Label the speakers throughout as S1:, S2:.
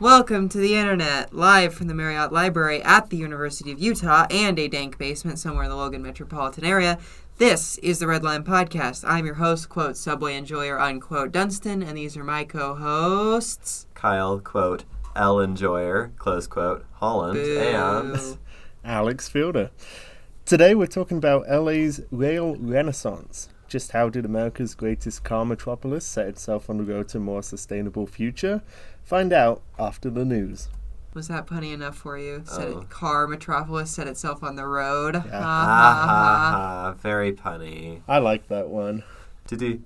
S1: Welcome to the internet, live from the Marriott Library at the University of Utah and a dank basement somewhere in the Logan metropolitan area. This is the Red Line Podcast. I'm your host, quote, Subway Enjoyer, unquote, Dunstan, and these are my co-hosts.
S2: Kyle, quote, L Enjoyer, close quote, Holland,
S1: Boo.
S2: and
S3: Alex Fielder. Today we're talking about LA's rail renaissance. Just how did America's greatest car metropolis set itself on the road to a more sustainable future? Find out after the news.
S1: Was that punny enough for you? Car metropolis set itself on the road.
S3: Yeah.
S1: Ha ha ha.
S2: Very punny.
S3: I like that one.
S2: Do.
S1: The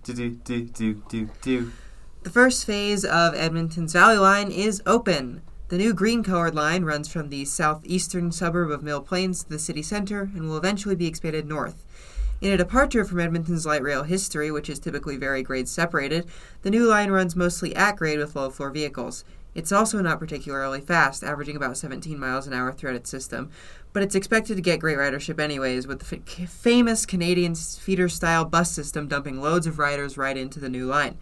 S1: first phase of Edmonton's Valley Line is open. The new green-colored line runs from the southeastern suburb of Mill Plains to the city center and will eventually be expanded north. In a departure from Edmonton's light rail history, which is typically very grade-separated, the new line runs mostly at grade with low-floor vehicles. It's also not particularly fast, averaging about 17 miles an hour throughout its system, but it's expected to get great ridership anyways, with the famous Canadian feeder-style bus system dumping loads of riders right into the new line.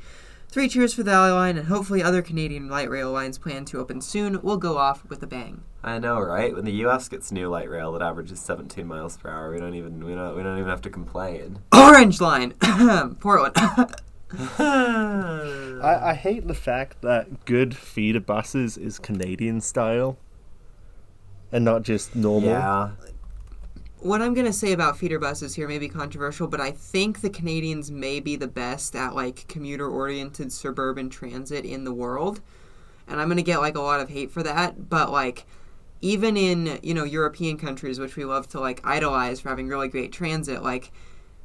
S1: 3 cheers for the Valley Line, and hopefully other Canadian light rail lines planned to open soon will go off with a bang.
S2: I know, right? When the U.S. gets new light rail that averages 17 miles per hour, we don't even have to complain.
S1: Orange Line, Portland.
S3: I hate the fact that good feeder buses is Canadian style and not just normal.
S2: Yeah.
S1: What I'm going to say about feeder buses here may be controversial, but I think the Canadians may be the best at, commuter-oriented suburban transit in the world. And I'm going to get, a lot of hate for that. But, even in, European countries, which we love to, idolize for having really great transit,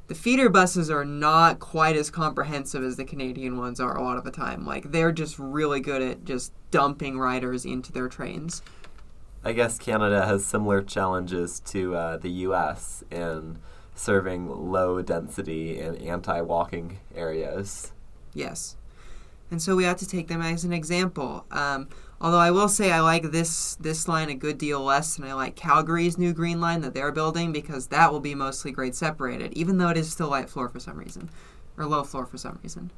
S1: the feeder buses are not quite as comprehensive as the Canadian ones are a lot of the time. They're just really good at just dumping riders into their trains.
S2: I guess Canada has similar challenges to the U.S. in serving low-density and anti-walking areas.
S1: Yes. And so we have to take them as an example. Although I will say I like this line a good deal less than I like Calgary's new green line that they're building, because that will be mostly grade separated, even though it is still light floor for some reason. Or low floor for some reason.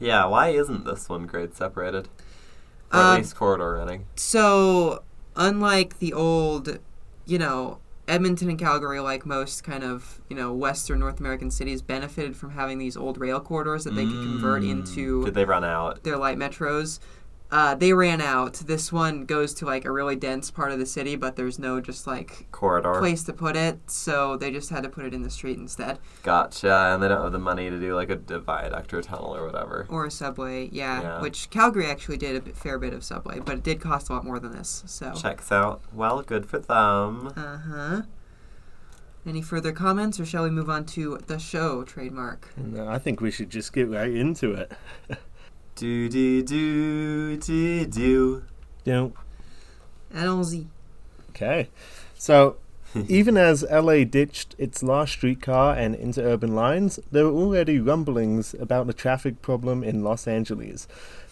S2: Yeah, why isn't this one grade separated? Or at least corridor running?
S1: So, unlike the old, Edmonton and Calgary, like most kind of, Western North American cities, benefited from having these old rail corridors that they could convert into...
S2: Did they run out?
S1: Their light metros. They ran out. This one goes to, a really dense part of the city, but there's no just,
S2: corridor
S1: place to put it, so they just had to put it in the street instead.
S2: Gotcha, and they don't have the money to do, a viaduct or a tunnel or whatever.
S1: Or a subway, yeah. Which Calgary actually did a fair bit of subway, but it did cost a lot more than this, so...
S2: Checks out. Well, good for them.
S1: Uh-huh. Any further comments, or shall we move on to the show, trademark?
S3: No, I think we should just get right into it.
S2: Do.
S1: Allons-y.
S3: Okay. So, even as LA ditched its last streetcar and interurban lines, there were already rumblings about the traffic problem in Los Angeles.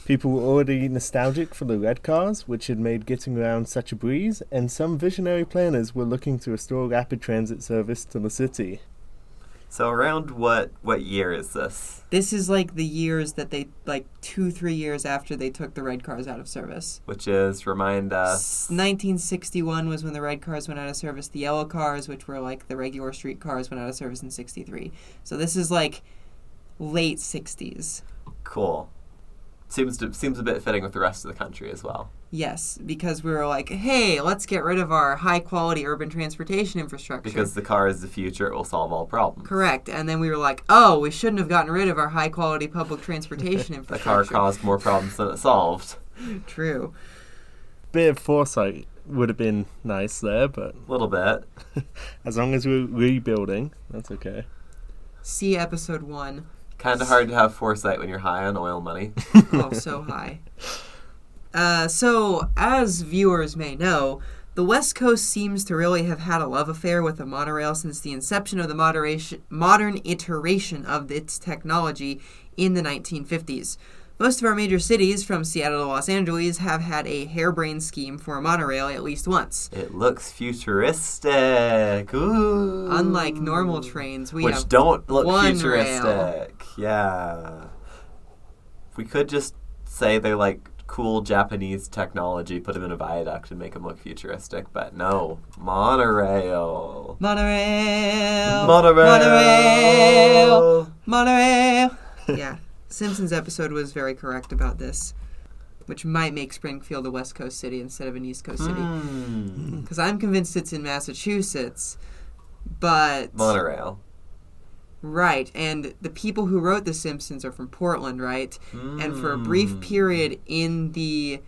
S3: People were already nostalgic for the red cars, which had made getting around such a breeze, and some visionary planners were looking to restore rapid transit service to the city.
S2: So around what year is this?
S1: This is the years that they 2-3 years after they took the red cars out of service.
S2: Which is, remind us...
S1: 1961 was when the red cars went out of service. The yellow cars, which were the regular street cars, went out of service in 63. So this is late 60s.
S2: Cool. Seems a bit fitting with the rest of the country as well.
S1: Yes, because we were hey, let's get rid of our high-quality urban transportation infrastructure.
S2: Because the car is the future, it will solve all problems.
S1: Correct. And then we were oh, we shouldn't have gotten rid of our high-quality public transportation infrastructure.
S2: The car caused more problems than it solved.
S1: True.
S3: Bit of foresight would have been nice there, but...
S2: A little bit.
S3: As long as we're rebuilding, that's okay.
S1: See episode 1.
S2: Kind of hard to have foresight when you're high on oil money.
S1: Oh, so high. So, as viewers may know, the West Coast seems to really have had a love affair with the monorail since the inception of the modern iteration of its technology in the 1950s. Most of our major cities, from Seattle to Los Angeles, have had a harebrained scheme for a monorail at least once.
S2: It looks futuristic. Ooh.
S1: Unlike normal trains, we
S2: Which
S1: have
S2: don't look
S1: one
S2: futuristic.
S1: rail.
S2: Yeah. We could just say they're cool Japanese technology, put them in a viaduct and make them look futuristic. But no, monorail.
S1: Monorail.
S2: Monorail.
S1: Monorail. Yeah. Simpsons episode was very correct about this, which might make Springfield a West Coast city instead of an East Coast city. Because I'm convinced it's in Massachusetts, but...
S2: Monorail.
S1: Right, and the people who wrote The Simpsons are from Portland, right? And for a brief period in the,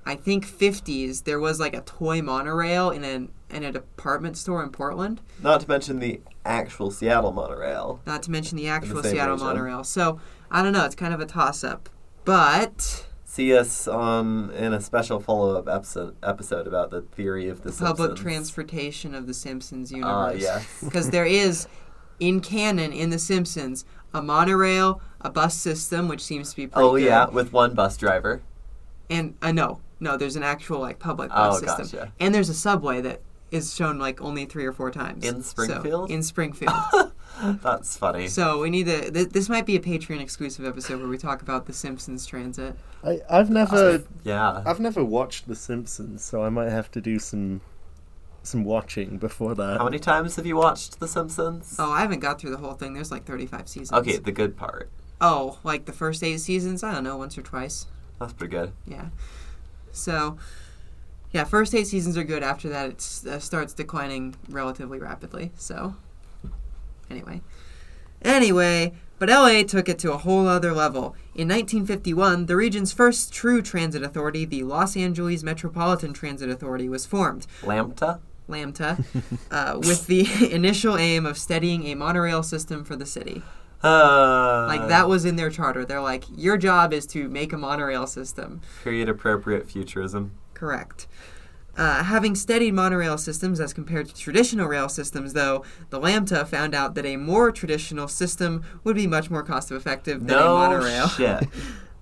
S1: I think, 50s, there was like a toy monorail in a department store in Portland.
S2: Not to mention the actual Seattle monorail.
S1: Not to mention the actual
S2: same
S1: Seattle
S2: region.
S1: monorail. So, I don't know, it's kind of a toss-up. But...
S2: See us in a special follow-up episode about the theory of the Simpsons.
S1: Public transportation of The Simpsons universe.
S2: Yes.
S1: Because there is... in canon, in The Simpsons, a monorail, a bus system, which seems to be pretty good.
S2: Yeah, with one bus driver.
S1: And, no, there's an actual, like, public bus system.
S2: Gotcha.
S1: And there's a subway that is shown, like, only 3 or 4 times.
S2: In Springfield?
S1: So, in Springfield.
S2: That's funny.
S1: So, we need to... this might be a Patreon-exclusive episode where we talk about The Simpsons transit.
S3: I've never watched The Simpsons, so I might have to do some watching before that.
S2: How many times have you watched The Simpsons?
S1: Oh, I haven't got through the whole thing. There's, like, 35 seasons.
S2: Okay, the good part.
S1: Oh, like the first 8 seasons? I don't know, once or twice.
S2: That's pretty good.
S1: Yeah. So, yeah, first 8 seasons are good. After that, it starts declining relatively rapidly. So, anyway, but LA took it to a whole other level. In 1951, the region's first true transit authority, the Los Angeles Metropolitan Transit Authority, was formed.
S2: Lambda,
S1: with the initial aim of steadying a monorail system for the city.
S2: Like
S1: that was in their charter. They're like, your job is to make a monorail system.
S2: Create appropriate futurism.
S1: Correct. Having steadied monorail systems as compared to traditional rail systems, though, the Lambda found out that a more traditional system would be much more cost-effective than a monorail.
S2: No shit.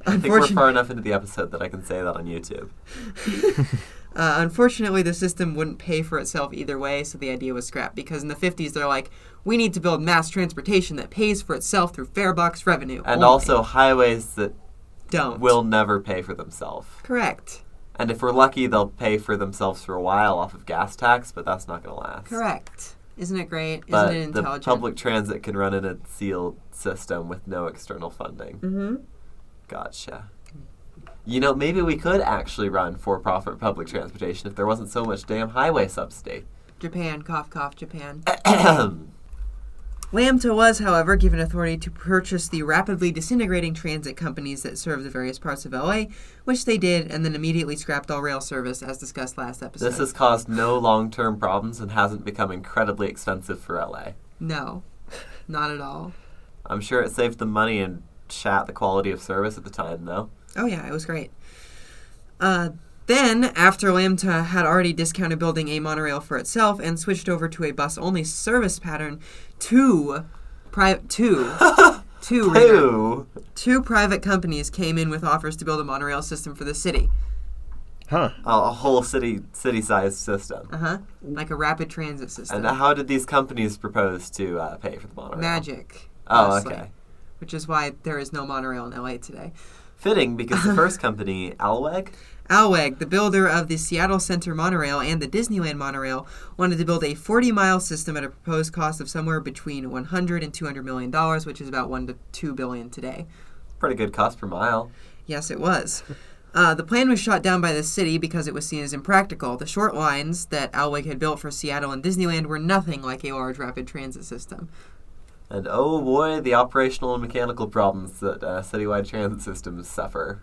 S2: I think we're far enough into the episode that I can say that on YouTube.
S1: Unfortunately, the system wouldn't pay for itself either way, so the idea was scrapped. Because in the 50s, they're like, we need to build mass transportation that pays for itself through fare box revenue.
S2: And also highways that will never pay for themselves.
S1: Correct.
S2: And if we're lucky, they'll pay for themselves for a while off of gas tax, but that's not going to last.
S1: Correct. Isn't it great?
S2: But
S1: Isn't it intelligent?
S2: the public transit can run in a sealed system with no external funding.
S1: Mm-hmm.
S2: Gotcha. You know, maybe we could actually run for-profit public transportation if there wasn't so much damn highway subsidy.
S1: Japan, cough, cough, Japan. Lambda was, however, given authority to purchase the rapidly disintegrating transit companies that serve the various parts of LA, which they did, and then immediately scrapped all rail service, as discussed last episode.
S2: This has caused no long-term problems and hasn't become incredibly expensive for LA.
S1: No, not at all.
S2: I'm sure it saved them money and shat the quality of service at the time, though.
S1: Oh yeah, it was great. Then, after Lambda had already discounted building a monorail for itself and switched over to a bus-only service pattern, two private companies came in with offers to build a monorail system for the city.
S3: Huh.
S2: A whole city-sized system.
S1: Uh-huh. Like a rapid transit system.
S2: And how did these companies propose to pay for the monorail?
S1: Magic.
S2: Oh,
S1: mostly,
S2: okay.
S1: Which is why there is no monorail in LA today.
S2: Fitting, because the first company,
S1: Alweg, the builder of the Seattle Center monorail and the Disneyland monorail, wanted to build a 40-mile system at a proposed cost of somewhere between $100 and $200 million, which is about $1 to $2 billion today.
S2: Pretty good cost per mile.
S1: Yes, it was. The plan was shot down by the city because it was seen as impractical. The short lines that Alweg had built for Seattle and Disneyland were nothing like a large rapid transit system.
S2: And oh boy, the operational and mechanical problems that citywide transit systems suffer.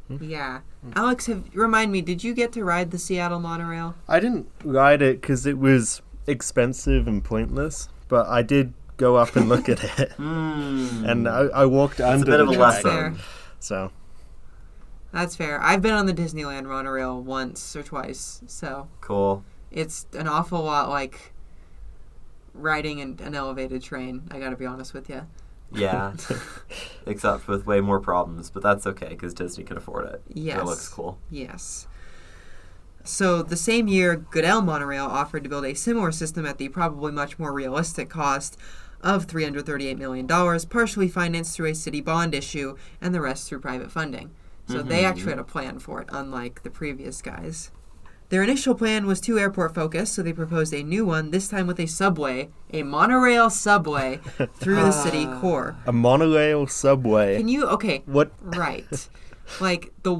S1: Yeah. Alex, remind me, did you get to ride the Seattle monorail?
S3: I didn't ride it because it was expensive and pointless, but I did go up and look at it. And I walked under
S2: a bit of
S3: the
S2: a
S3: track.
S2: lesson.
S3: So.
S1: That's fair. I've been on the Disneyland monorail once or twice, so.
S2: Cool.
S1: It's an awful lot like riding an elevated train, I gotta be honest with you.
S2: Yeah, except with way more problems, but that's okay because Disney can afford it.
S1: Yes.
S2: It looks cool.
S1: Yes. So the same year, Goodell Monorail offered to build a similar system at the probably much more realistic cost of $338 million, partially financed through a city bond issue and the rest through private funding. So they actually had a plan for it, unlike the previous guys. Their initial plan was too airport-focused, so they proposed a new one, this time with a subway, a monorail subway, through the city core.
S3: A monorail subway.
S1: Can you... Okay.
S3: What?
S1: Right. Like, the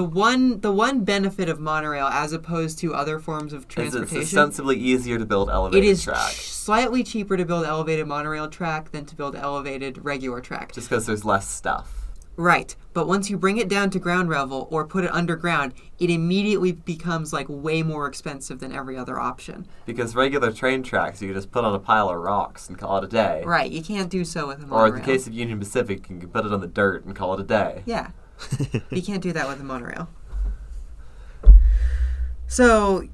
S1: one benefit of monorail, as opposed to other forms of transportation...
S2: It's ostensibly easier to build elevated track.
S1: It is slightly cheaper to build elevated monorail track than to build elevated regular track.
S2: Just because there's less stuff.
S1: Right, but once you bring it down to ground level or put it underground, it immediately becomes like way more expensive than every other option.
S2: Because regular train tracks, you can just put on a pile of rocks and call it a day.
S1: Right, you can't do so with a monorail.
S2: Or in the case of Union Pacific, you can put it on the dirt and call it a day.
S1: Yeah, you can't do that with a monorail. So,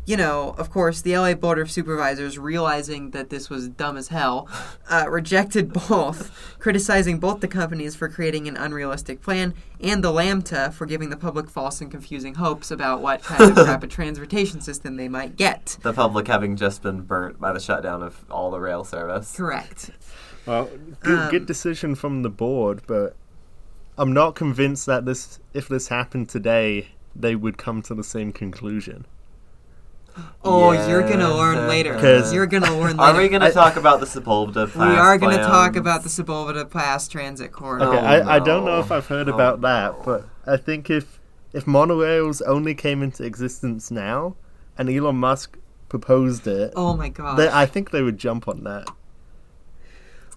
S1: of course, the LA Board of Supervisors, realizing that this was dumb as hell, rejected both, criticizing both the companies for creating an unrealistic plan and the Lambda for giving the public false and confusing hopes about what kind of rapid transportation system they might get.
S2: The public having just been burnt by the shutdown of all the rail service.
S1: Correct.
S3: Well, good decision from the board, but I'm not convinced that if this happened today, they would come to the same conclusion.
S1: Oh, you're going to learn later. You're going to learn later.
S2: Are we going to talk about the Sepulveda Pass?
S1: We are going to talk about the Sepulveda Pass transit corridor.
S3: Okay, I don't know if I've heard about that, but I think if monorails only came into existence now and Elon Musk proposed it,
S1: oh my gosh,
S3: I think they would jump on that.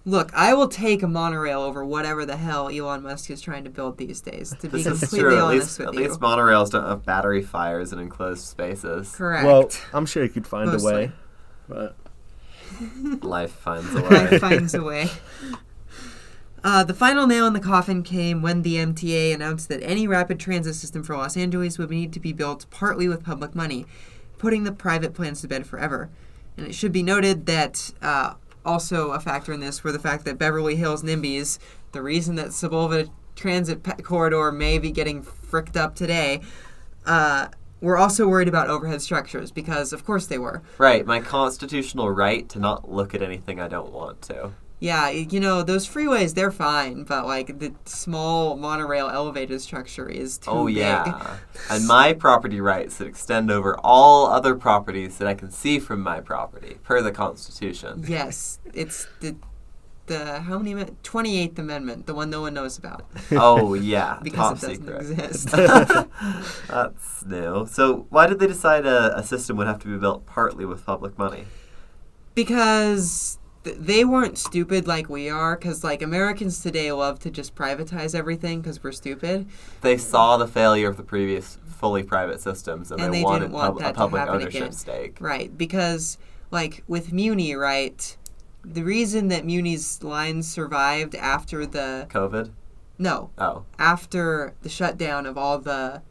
S1: Look, I will take a monorail over whatever the hell Elon Musk is trying to build these days, to be completely honest with you.
S2: At least monorails don't have battery fires in enclosed spaces.
S1: Correct.
S3: Well, I'm sure you could find
S1: Mostly.
S3: a way. But
S2: Life finds a way.
S1: Life finds a way. The final nail in the coffin came when the MTA announced that any rapid transit system for Los Angeles would need to be built partly with public money, putting the private plans to bed forever. And it should be noted that... also a factor in this were the fact that Beverly Hills NIMBYs, the reason that Sepulveda Transit Corridor may be getting fricked up today, were also worried about overhead structures, because of course they were.
S2: Right, my constitutional right to not look at anything I don't want to.
S1: Yeah, those freeways, they're fine, but like the small monorail elevated structure is too big.
S2: Yeah. And my property rights that extend over all other properties that I can see from my property, per the Constitution.
S1: Yes, it's the 28th Amendment, the one no one knows about.
S2: Oh, yeah,
S1: because
S2: top
S1: it doesn't
S2: secret.
S1: exist.
S2: That's new. So why did they decide a system would have to be built partly with public money?
S1: Because... they weren't stupid like we are, because like Americans today love to just privatize everything because we're stupid.
S2: They saw the failure of the previous fully private systems, and they wanted
S1: didn't want that
S2: a public
S1: to happen
S2: ownership
S1: again.
S2: stake.
S1: Right, because like with Muni, right, the reason that Muni's lines survived after the...
S2: COVID?
S1: No.
S2: Oh.
S1: After the shutdown of all the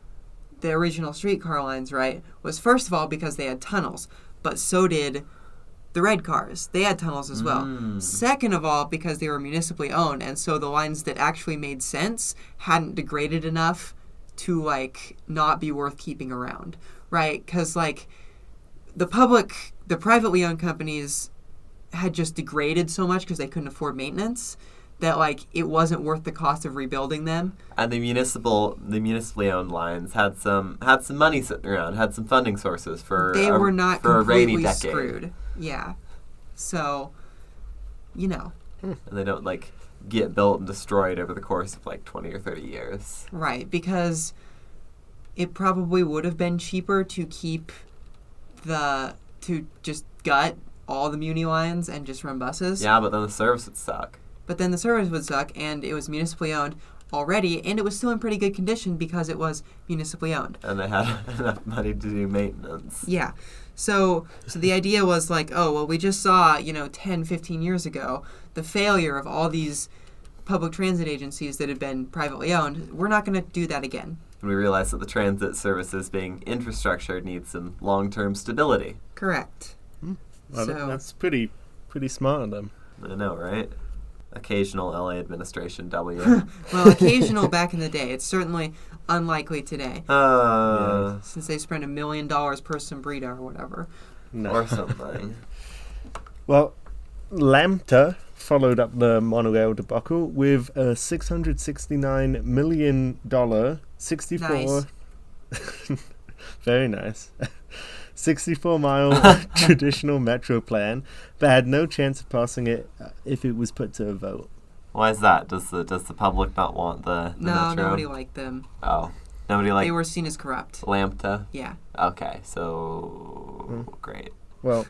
S1: original streetcar lines, right, was first of all because they had tunnels, but so did... the red cars. They had tunnels as well. Second of all, because they were municipally owned, and so the lines that actually made sense hadn't degraded enough to, like, not be worth keeping around, right? Because, like, the privately owned companies had just degraded so much because they couldn't afford maintenance that, like, it wasn't worth the cost of rebuilding them.
S2: And the municipally owned lines had some money sitting around, had some funding sources for
S1: they were not
S2: for a rainy
S1: completely
S2: decade.
S1: screwed. Yeah. So,
S2: And they don't, like, get built and destroyed over the course of, like, 20 or 30 years.
S1: Right, because it probably would have been cheaper to to just gut all the Muni lines and just run buses.
S2: Yeah, but then the service would suck.
S1: And it was municipally owned already, and it was still in pretty good condition because it was municipally owned.
S2: And they had enough money to do maintenance.
S1: Yeah. So the idea was like, oh, well, we just saw, 10, 15 years ago, the failure of all these public transit agencies that had been privately owned. We're not going to do that again.
S2: And we realized that the transit services being infrastructure needs some long-term stability.
S1: Correct.
S3: Well, that's pretty smart of them.
S2: I know, right? Occasional LA administration W.
S1: Well, occasional back in the day. It's certainly unlikely today. Since they spent $1 million per sombrita or whatever.
S3: No.
S2: Or something.
S3: Well, Lambda followed up the monorail debacle with a $669 million 64.
S1: Nice.
S3: Very nice. 64-mile traditional metro plan, but had no chance of passing it if it was put to a vote.
S2: Why is that? Does the public not want the
S1: No,
S2: metro?
S1: nobody liked them.
S2: Oh, nobody liked.
S1: They were seen as corrupt.
S2: Lambda.
S1: Yeah.
S2: Okay, so great.
S3: Well,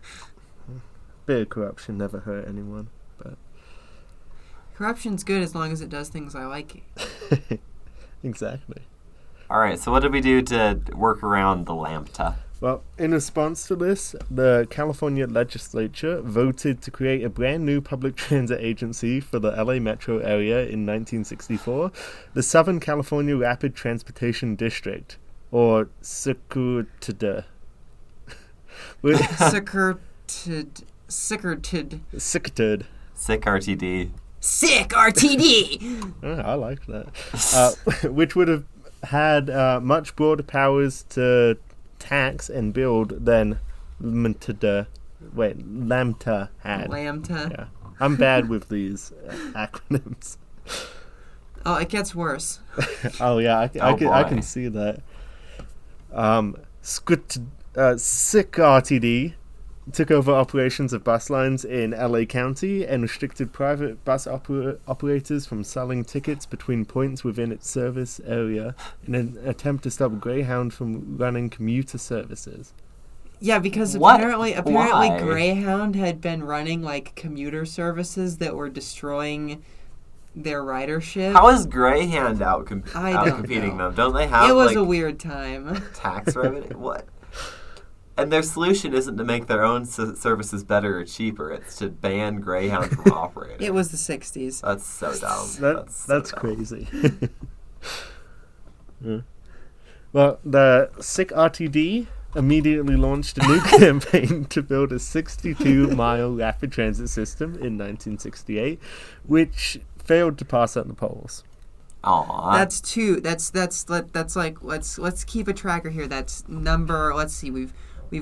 S3: bit of corruption never hurt anyone, but
S1: Corruption's good as long as it does things I like.
S3: exactly.
S2: All right, so what did we do to work around the Lambda?
S3: Well, in response to this, the California legislature voted to create a brand new public transit agency for the LA metro area in 1964, the Southern California Rapid Transportation District, or SCRTD.
S1: Sickerted.
S3: SCRTD.
S2: Sick RTD.
S1: Sick RTD!
S3: Oh, I like that. Which would have had much broader powers to tax and build than Lambda had.
S1: Lambda.
S3: Yeah, I'm bad with these acronyms.
S1: Oh, it gets worse.
S3: Oh yeah, I
S2: boy.
S3: can see that. Sick RTD took over operations of bus lines in LA County and restricted private bus operators from selling tickets between points within its service area in an attempt to stop Greyhound from running commuter services.
S1: Yeah, because
S2: What?
S1: apparently
S2: Why?
S1: Greyhound had been running like commuter services that were destroying their ridership.
S2: How is Greyhound out
S1: I don't
S2: competing
S1: know.
S2: them? Don't they have
S1: It was
S2: like
S1: a weird time.
S2: tax revenue? What? And their solution isn't to make their own services better or cheaper. It's to ban Greyhound from operating.
S1: It was the 60s.
S2: That's so dumb.
S3: That's crazy. Yeah. Well, the Sick RTD immediately launched a new campaign to build a 62-mile rapid transit system in 1968, which failed to pass at the polls.
S2: Aww.
S1: That's like let's keep a tracker here. That's number. Let's see. We've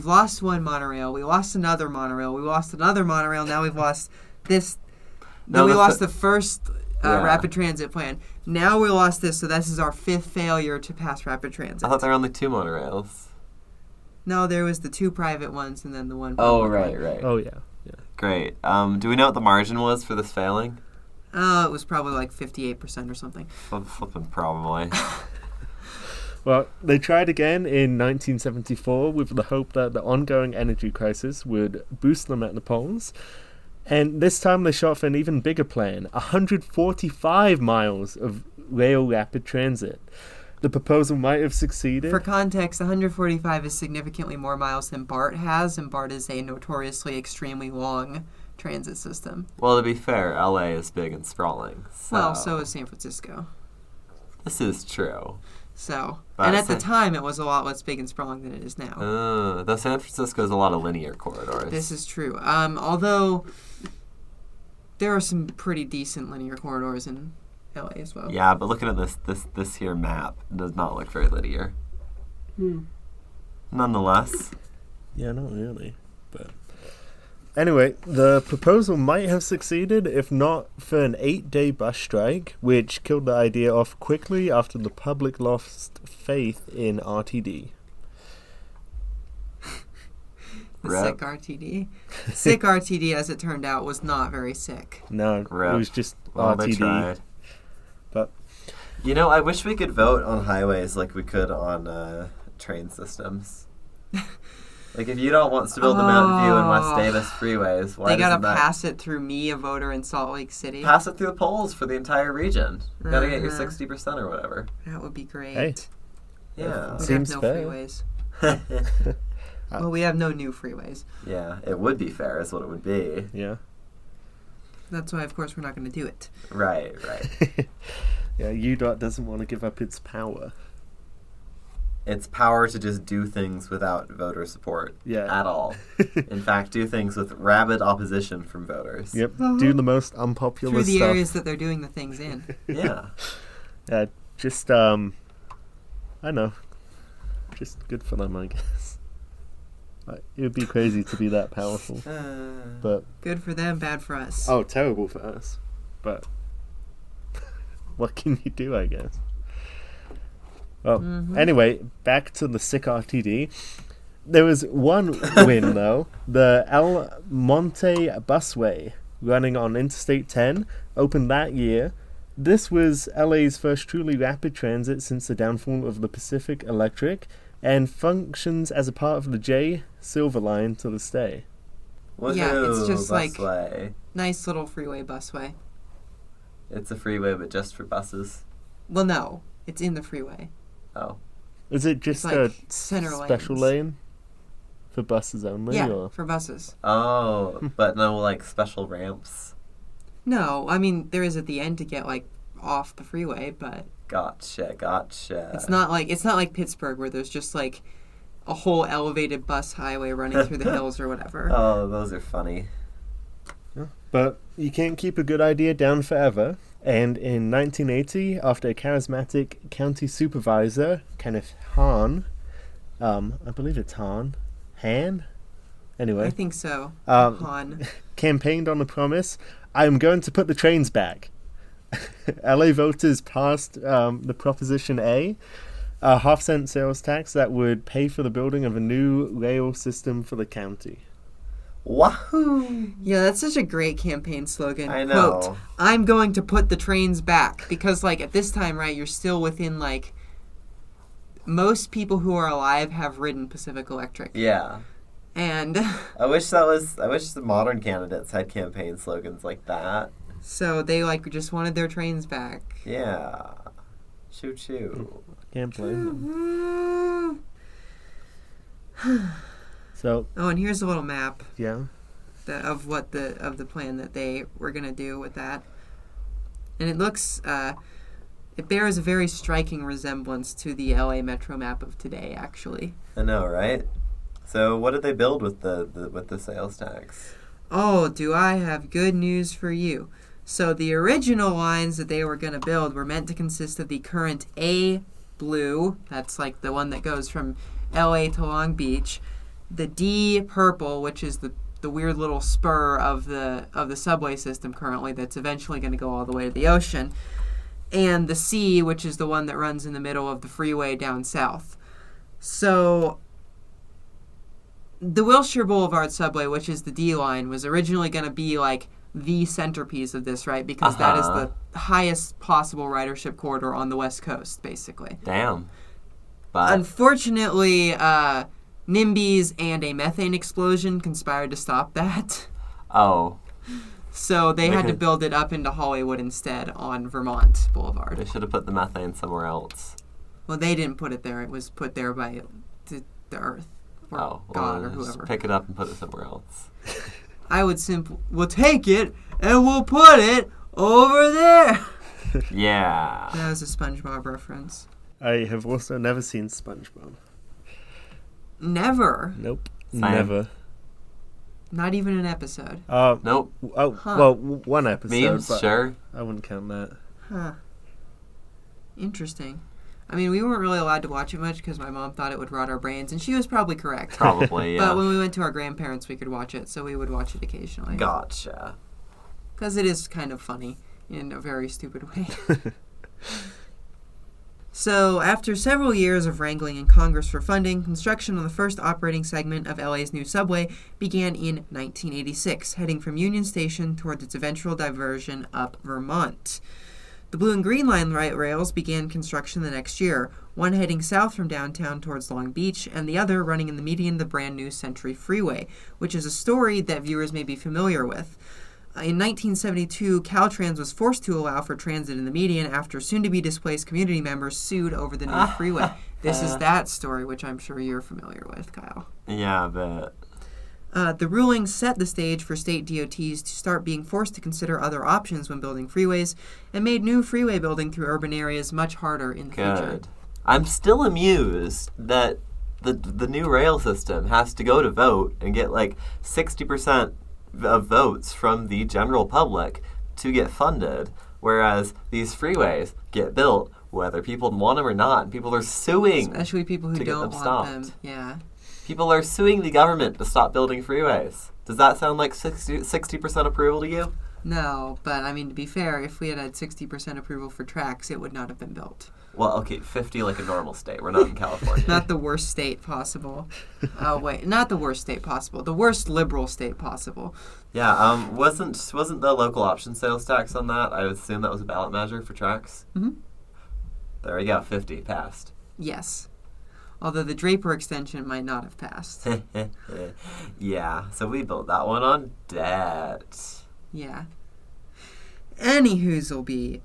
S1: lost one monorail. We lost another monorail. We lost another monorail. Now we've lost this.
S2: No,
S1: we
S2: that's
S1: lost
S2: the-
S1: the first
S2: Yeah.
S1: rapid transit plan. Now we lost this. So this is our fifth failure to pass rapid transit.
S2: I thought there were only 2 monorails.
S1: No, there was the 2 private ones and then the one.
S2: Oh,
S1: public
S2: right,
S1: one.
S2: right.
S3: Oh yeah.
S2: Great. Do we know what the margin was for this failing?
S1: It was probably like 58% or something.
S2: Flipping probably.
S3: Well, they tried again in 1974 with the hope that the ongoing energy crisis would boost them at the polls. And this time they shot for an even bigger plan, 145 miles of rail rapid transit. The proposal might have succeeded.
S1: For context, 145 is significantly more miles than BART has, and BART is a notoriously extremely long transit system.
S2: Well, to be fair, LA is big and sprawling.
S1: Well, so is San Francisco.
S2: This is true.
S1: So,
S2: But
S1: and at the time, it was a lot less big and sprawling than it is now.
S2: Though San Francisco has a lot of linear corridors.
S1: This is true. Although there are some pretty decent linear corridors in LA as well.
S2: Yeah, but looking at this here map, it does not look very linear. Nonetheless.
S3: Yeah, not really. But anyway, the proposal might have succeeded if not for an 8-day bus strike, which killed the idea off quickly after the public lost faith in RTD.
S1: The
S2: Rep.
S1: sick RTD. Sick RTD, as it turned out, was not very sick.
S3: No,
S2: Rep.
S3: it was just
S2: Well, they
S3: RTD.
S2: tried.
S3: But
S2: You know, I wish we could vote on highways like we could on train systems. Like, if UDOT wants to build the Mountain View and West Davis freeways, why
S1: They gotta
S2: doesn't that
S1: pass it through me, a voter in Salt Lake City.
S2: pass it through the polls for the entire region? You gotta get your
S1: Uh-huh.
S2: 60% or whatever.
S1: That would be great.
S3: Hey.
S2: Yeah.
S1: We'd
S3: Seems
S1: have no
S3: fair.
S1: freeways. Well, we have no new freeways.
S2: Yeah, it would be fair is what it would be.
S3: yeah.
S1: That's why, of course, we're not going to do it.
S2: Right.
S3: Yeah, UDOT doesn't want to give up its power.
S2: It's power to just do things without voter support
S3: Yeah.
S2: at all. In fact, do things with rabid opposition from voters.
S3: Yep, do the most unpopular
S1: Through the
S3: stuff.
S1: areas that they're doing the things in.
S2: Yeah.
S3: Yeah, just, I know. Just good for them, I guess. It would be crazy to be that powerful. But
S1: Good for them, bad for us.
S3: oh, terrible for us. But what can you do, I guess? Well, anyway, back to the sick RTD. There was one win, though. The El Monte Busway, running on Interstate 10, opened that year. This was LA's first truly rapid transit since the downfall of the Pacific Electric, and functions as a part of the J Silver Line to this day.
S1: Yeah, it's just
S2: busway.
S1: Nice little freeway busway.
S2: It's a freeway, but just for buses.
S1: Well, no, it's in the freeway.
S2: Oh.
S3: Is it just
S1: It's
S3: a
S1: like center
S3: special
S1: lanes.
S3: lane for buses only?
S1: Yeah,
S3: Or?
S1: for buses.
S2: Oh, but no, like, special ramps.
S1: No, I mean, there is at the end to get, like, off the freeway, but
S2: Gotcha.
S1: it's not like Pittsburgh where there's just, like, a whole elevated bus highway running through the hills or whatever.
S2: Oh, those are funny.
S3: But you can't keep a good idea down forever. And in 1980, after a charismatic county supervisor, Kenneth Hahn, I believe it's Han? Anyway.
S1: I think so. Han.
S3: Campaigned on the promise, I am going to put the trains back. LA voters passed the Proposition A, a half-cent sales tax that would pay for the building of a new rail system for the county.
S2: Wahoo!
S1: Yeah, that's such a great campaign slogan.
S2: I know.
S1: Quote, I'm going to put the trains back. Because, like, at this time, right, you're still within, like, most people who are alive have ridden Pacific Electric.
S2: Yeah.
S1: And
S2: I wish the modern candidates had campaign slogans like that.
S1: so they, like, just wanted their trains back.
S2: Yeah. Choo choo.
S3: Can't blame them. So,
S1: Oh, and here's a little map
S3: yeah.
S1: of the plan that they were gonna do with that, and it looks it bears a very striking resemblance to the LA Metro map of today, actually.
S2: I know, right? So what did they build with the sales tax?
S1: Oh, do I have good news for you? So the original lines that they were gonna build were meant to consist of the current A blue, that's like the one that goes from LA to Long Beach, the D purple, which is the weird little spur of the subway system currently that's eventually going to go all the way to the ocean, and the C, which is the one that runs in the middle of the freeway down south. So the Wilshire Boulevard subway, which is the D line, was originally going to be like the centerpiece of this, right? Because that is the highest possible ridership corridor on the West Coast, basically.
S2: Damn. But
S1: Unfortunately, NIMBYs and a methane explosion conspired to stop that.
S2: oh,
S1: So they had to build it up into Hollywood instead on Vermont
S2: they
S1: Boulevard.
S2: should have put the methane somewhere else.
S1: Well, they didn't put it there. It was put there by the Earth or God or
S2: just
S1: whoever.
S2: pick it up and put it somewhere else.
S1: I would we'll take it and we'll put it over there.
S2: Yeah.
S1: That was a SpongeBob reference.
S3: I have also never seen SpongeBob.
S1: Never.
S3: Nope.
S2: Same.
S3: Never.
S1: Not even an episode.
S2: Nope.
S3: Oh,
S1: Huh.
S3: well, one episode.
S2: Memes,
S3: but
S2: sure.
S3: I wouldn't count that.
S1: Huh. Interesting. I mean, we weren't really allowed to watch it much because my mom thought it would rot our brains, and she was probably correct.
S2: Probably, yeah.
S1: But when we went to our grandparents, we could watch it, so we would watch it occasionally.
S2: Gotcha.
S1: Because it is kind of funny in a very stupid way. So, after several years of wrangling in Congress for funding, construction on the first operating segment of LA's new subway began in 1986, heading from Union Station towards its eventual diversion up Vermont. The Blue and Green Line light rails began construction the next year, one heading south from downtown towards Long Beach, and the other running in the median of the brand new Century Freeway, which is a story that viewers may be familiar with. In 1972, Caltrans was forced to allow for transit in the median after soon-to-be displaced community members sued over the new freeway. This is that story, which I'm sure you're familiar with, Kyle.
S2: Yeah, but
S1: The ruling set the stage for state DOTs to start being forced to consider other options when building freeways, and made new freeway building through urban areas much harder in the future.
S2: good. I'm still amused that the new rail system has to go to vote and get like 60% of votes from the general public to get funded, whereas these freeways get built whether people want them or not, and people are suing.
S1: Especially people who
S2: to get
S1: don't
S2: them
S1: want
S2: stopped.
S1: them. Yeah.
S2: People are suing the government to stop building freeways. Does that sound like 60% approval to you?
S1: No, but I mean, to be fair, if we had 60% approval for tracks, it would not have been built.
S2: Well, okay, 50 like a normal state. We're not in California.
S1: Not the worst state possible. Oh, wait. Not the worst state possible. The worst liberal state possible.
S2: Yeah, wasn't the local option sales tax on that? I would assume that was a ballot measure for tracks.
S1: Mm-hmm.
S2: There we go, 50 passed.
S1: Yes. Although the Draper extension might not have passed.
S2: Yeah, so we built that one on debt.
S1: Yeah. Anywhoozleby.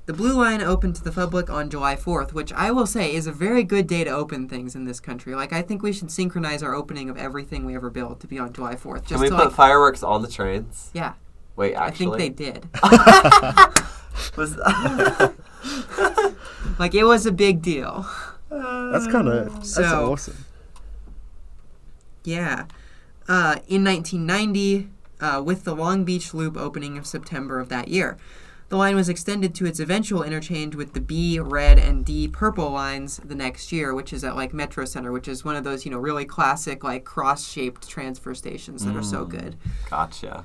S1: The Blue Line opened to the public on July 4th, which I will say is a very good day to open things in this country. Like, I think we should synchronize our opening of everything we ever built to be on July 4th.
S2: Can we put fireworks on the trains?
S1: Yeah.
S2: Wait, actually?
S1: I think they did.
S2: Was
S1: Like, it was a big deal.
S3: That's awesome.
S1: Yeah. In 1990, with the Long Beach Loop opening of September of that year, the line was extended to its eventual interchange with the B, red, and D purple lines the next year, which is at, like, Metro Center, which is one of those, really classic, like, cross-shaped transfer stations that are so good.
S2: Gotcha.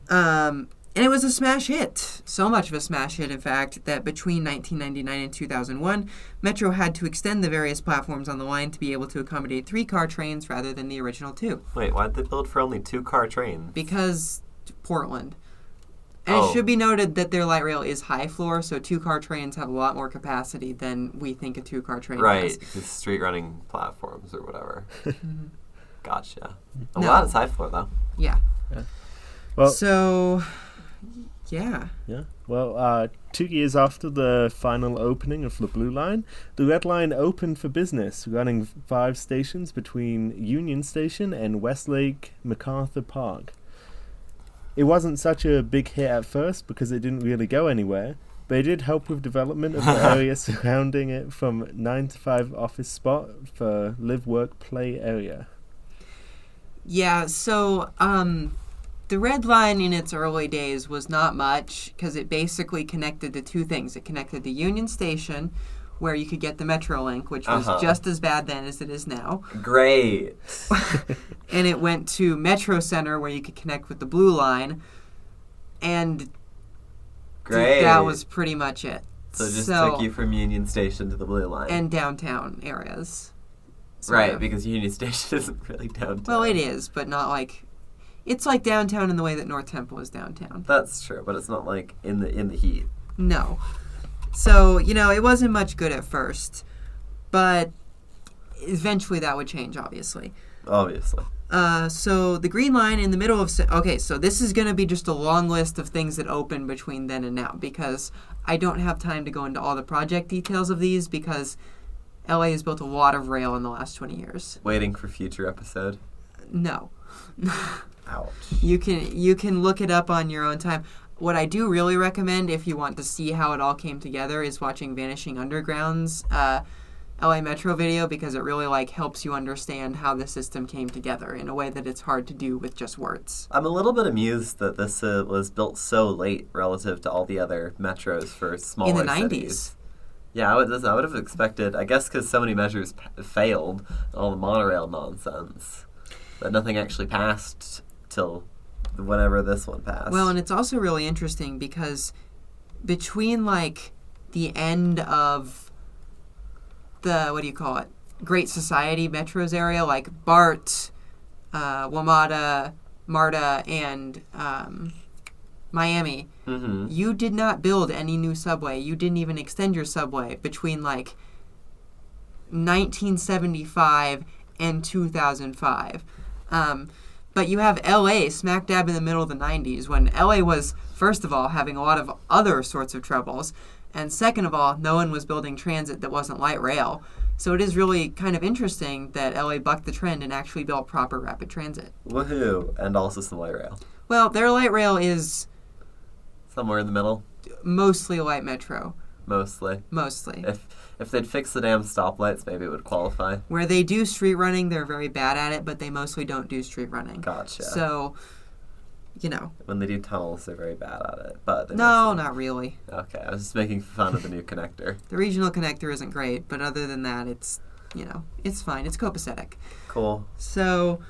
S1: And it was a smash hit. So much of a smash hit, in fact, that between 1999 and 2001, Metro had to extend the various platforms on the line to be able to accommodate 3-car trains rather than the original 2.
S2: Wait, why'd they build for only 2-car trains?
S1: Because Portland. And it should be noted that their light rail is high floor, so 2-car trains have a lot more capacity than we think a 2-car train has.
S2: Right, because street running platforms or whatever.
S1: Mm-hmm.
S2: Gotcha. I'm glad it's high floor, though.
S1: Yeah.
S3: Well,
S1: so, yeah.
S3: Yeah. Well, 2 years after the final opening of the Blue Line, the Red Line opened for business, running 5 stations between Union Station and Westlake MacArthur Park. It wasn't such a big hit at first because it didn't really go anywhere, but it did help with development of the area surrounding it from 9-to-5 office spot for live, work, play area.
S1: Yeah, so the Red Line in its early days was not much because it basically connected to 2 things. It connected to Union Station, where you could get the Metrolink, which was just as bad then as it is now.
S2: Great.
S1: And it went to Metro Center, where you could connect with the Blue Line. And
S2: Great.
S1: That was pretty much it.
S2: So it just took you from Union Station to the Blue Line.
S1: And downtown areas.
S2: Right, because Union Station isn't really downtown.
S1: Well, it is, but not like... It's like downtown in the way that North Temple is downtown.
S2: That's true, but it's not like in the heat.
S1: No. So, it wasn't much good at first, but eventually that would change, obviously.
S2: Obviously.
S1: So the Green Line in the middle of... Okay, so this is going to be just a long list of things that opened between then and now, because I don't have time to go into all the project details of these, because LA has built a lot of rail in the last 20 years.
S2: Waiting for future episode?
S1: No.
S2: Ouch.
S1: You can look it up on your own time. What I do really recommend, if you want to see how it all came together, is watching Vanishing Underground's LA Metro video, because it really helps you understand how the system came together in a way that it's hard to do with just words.
S2: I'm a little bit amused that this was built so late relative to all the other metros for smaller
S1: in the 90s.
S2: Cities. Yeah, I would have expected, I guess because so many measures failed, all the monorail nonsense, that nothing actually passed till whenever this one passed.
S1: Well, and it's also really interesting because between the end of the Great Society metros area, like BART, WMATA, MARTA, and Miami, you did not build any new subway. You didn't even extend your subway between 1975 and 2005. But you have LA smack dab in the middle of the 90s, when LA was, first of all, having a lot of other sorts of troubles, and second of all, no one was building transit that wasn't light rail. So it is really kind of interesting that LA bucked the trend and actually built proper rapid transit.
S2: Woohoo! And also some light rail.
S1: Well, their light rail is...
S2: somewhere in the middle?
S1: Mostly light metro.
S2: Mostly. If they'd fix the damn stoplights, maybe it would qualify.
S1: Where they do street running, they're very bad at it, but they mostly don't do street running.
S2: Gotcha.
S1: So,
S2: When they do tunnels, they're very bad at it. But
S1: no, not really.
S2: Okay, I was just making fun of the new connector.
S1: The regional connector isn't great, but other than that, it's, it's fine. It's copacetic.
S2: Cool.
S1: So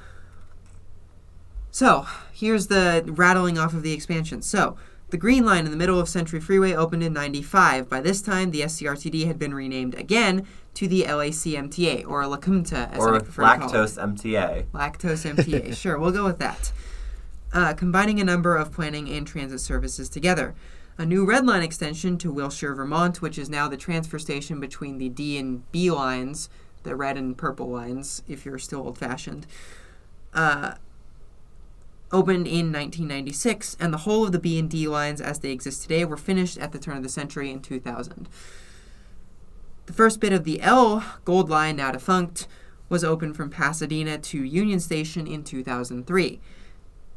S1: here's the rattling off of the expansion. So, The Green Line in the middle of Century Freeway opened in 95. By this time, the SCRTD had been renamed again to the LACMTA, or La Cumta, as I prefer to call it.
S2: Lactose MTA.
S1: Lactose MTA. Sure, we'll go with that. Combining a number of planning and transit services together. A new Red Line extension to Wilshire, Vermont, which is now the transfer station between the D and B lines, the red and purple lines, if you're still old-fashioned, opened in 1996, and the whole of the B and D lines as they exist today were finished at the turn of the century in 2000. The first bit of the L Gold Line, now defunct, was opened from Pasadena to Union Station in 2003.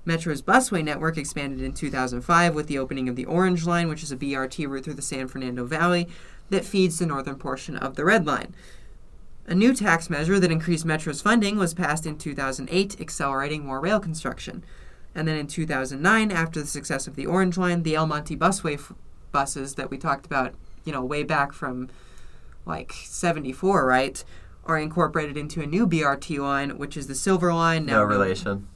S1: Metro's busway network expanded in 2005 with the opening of the Orange Line, which is a BRT route through the San Fernando Valley that feeds the northern portion of the Red Line. A new tax measure that increased Metro's funding was passed in 2008, accelerating more rail construction. And then in 2009, after the success of the Orange Line, the El Monte busway buses that we talked about, way back from like 74, right, are incorporated into a new BRT line, which is the Silver Line.
S2: No relation.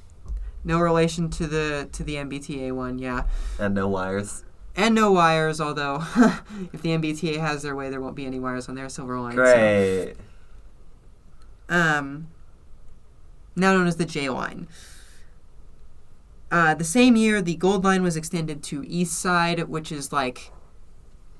S1: No relation to the MBTA one, yeah.
S2: And no wires.
S1: And no wires, although if the MBTA has their way, there won't be any wires on their Silver Line.
S2: Great.
S1: So. Now known as the J Line. The same year, the Gold Line was extended to East Side, which is like...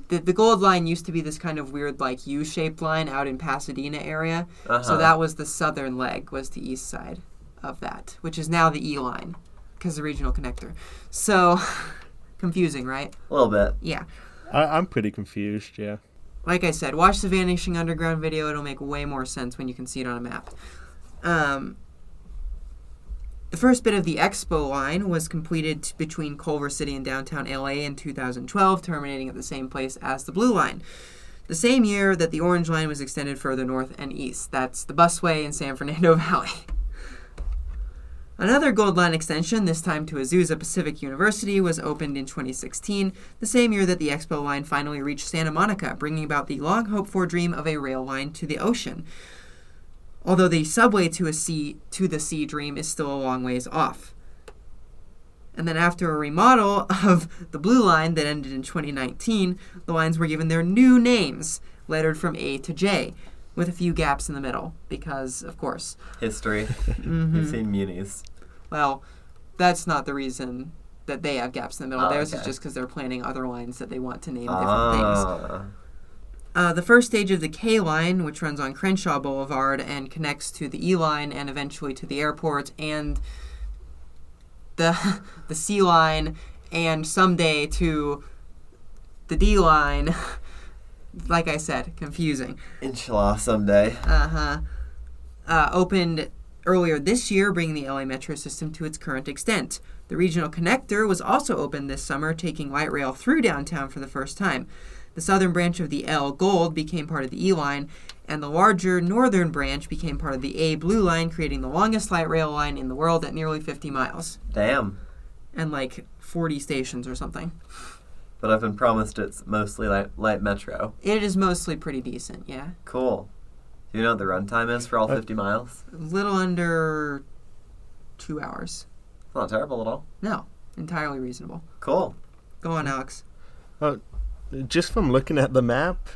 S1: The Gold Line used to be this kind of weird, like, U-shaped line out in Pasadena area.
S2: Uh-huh.
S1: So that was the southern leg, was the east side of that, which is now the E Line, because the regional connector. So, confusing, right?
S2: A little bit.
S1: Yeah.
S3: I'm pretty confused, yeah.
S1: Like I said, watch the Vanishing Underground video. It'll make way more sense when you can see it on a map. The first bit of the Expo Line was completed between Culver City and downtown LA in 2012, terminating at the same place as the Blue Line. The same year that the Orange Line was extended further north and east. That's the busway in San Fernando Valley. Another Gold Line extension, this time to Azusa Pacific University, was opened in 2016, the same year that the Expo Line finally reached Santa Monica, bringing about the long-hoped-for dream of a rail line to the ocean. Although the subway to the sea dream is still a long ways off. And then after a remodel of the Blue Line that ended in 2019, the lines were given their new names, lettered from A to J, with a few gaps in the middle, because, of course.
S2: History. You've seen munis.
S1: Well, that's not the reason that they have gaps in the middle. Theirs
S2: okay.
S1: is just because they're planning other lines that they want to name different things. The first stage of the K Line, which runs on Crenshaw Boulevard and connects to the E Line and eventually to the airport, and the C Line, and someday to the D Line. Like I said, confusing.
S2: Inshallah, someday.
S1: Opened earlier this year, bringing the LA Metro system to its current extent. The regional connector was also opened this summer, taking light rail through downtown for the first time. The southern branch of the L Gold became part of the E Line, and the larger northern branch became part of the A Blue Line, creating the longest light rail line in the world at nearly 50 miles.
S2: Damn.
S1: And like 40 stations or something.
S2: But I've been promised it's mostly light metro.
S1: It is mostly pretty decent, yeah.
S2: Cool. Do you know what the runtime is for all 50 miles?
S1: A little under 2 hours.
S2: It's not terrible at all.
S1: No, entirely reasonable.
S2: Cool.
S1: Go on, Alex.
S3: Just from looking at the map,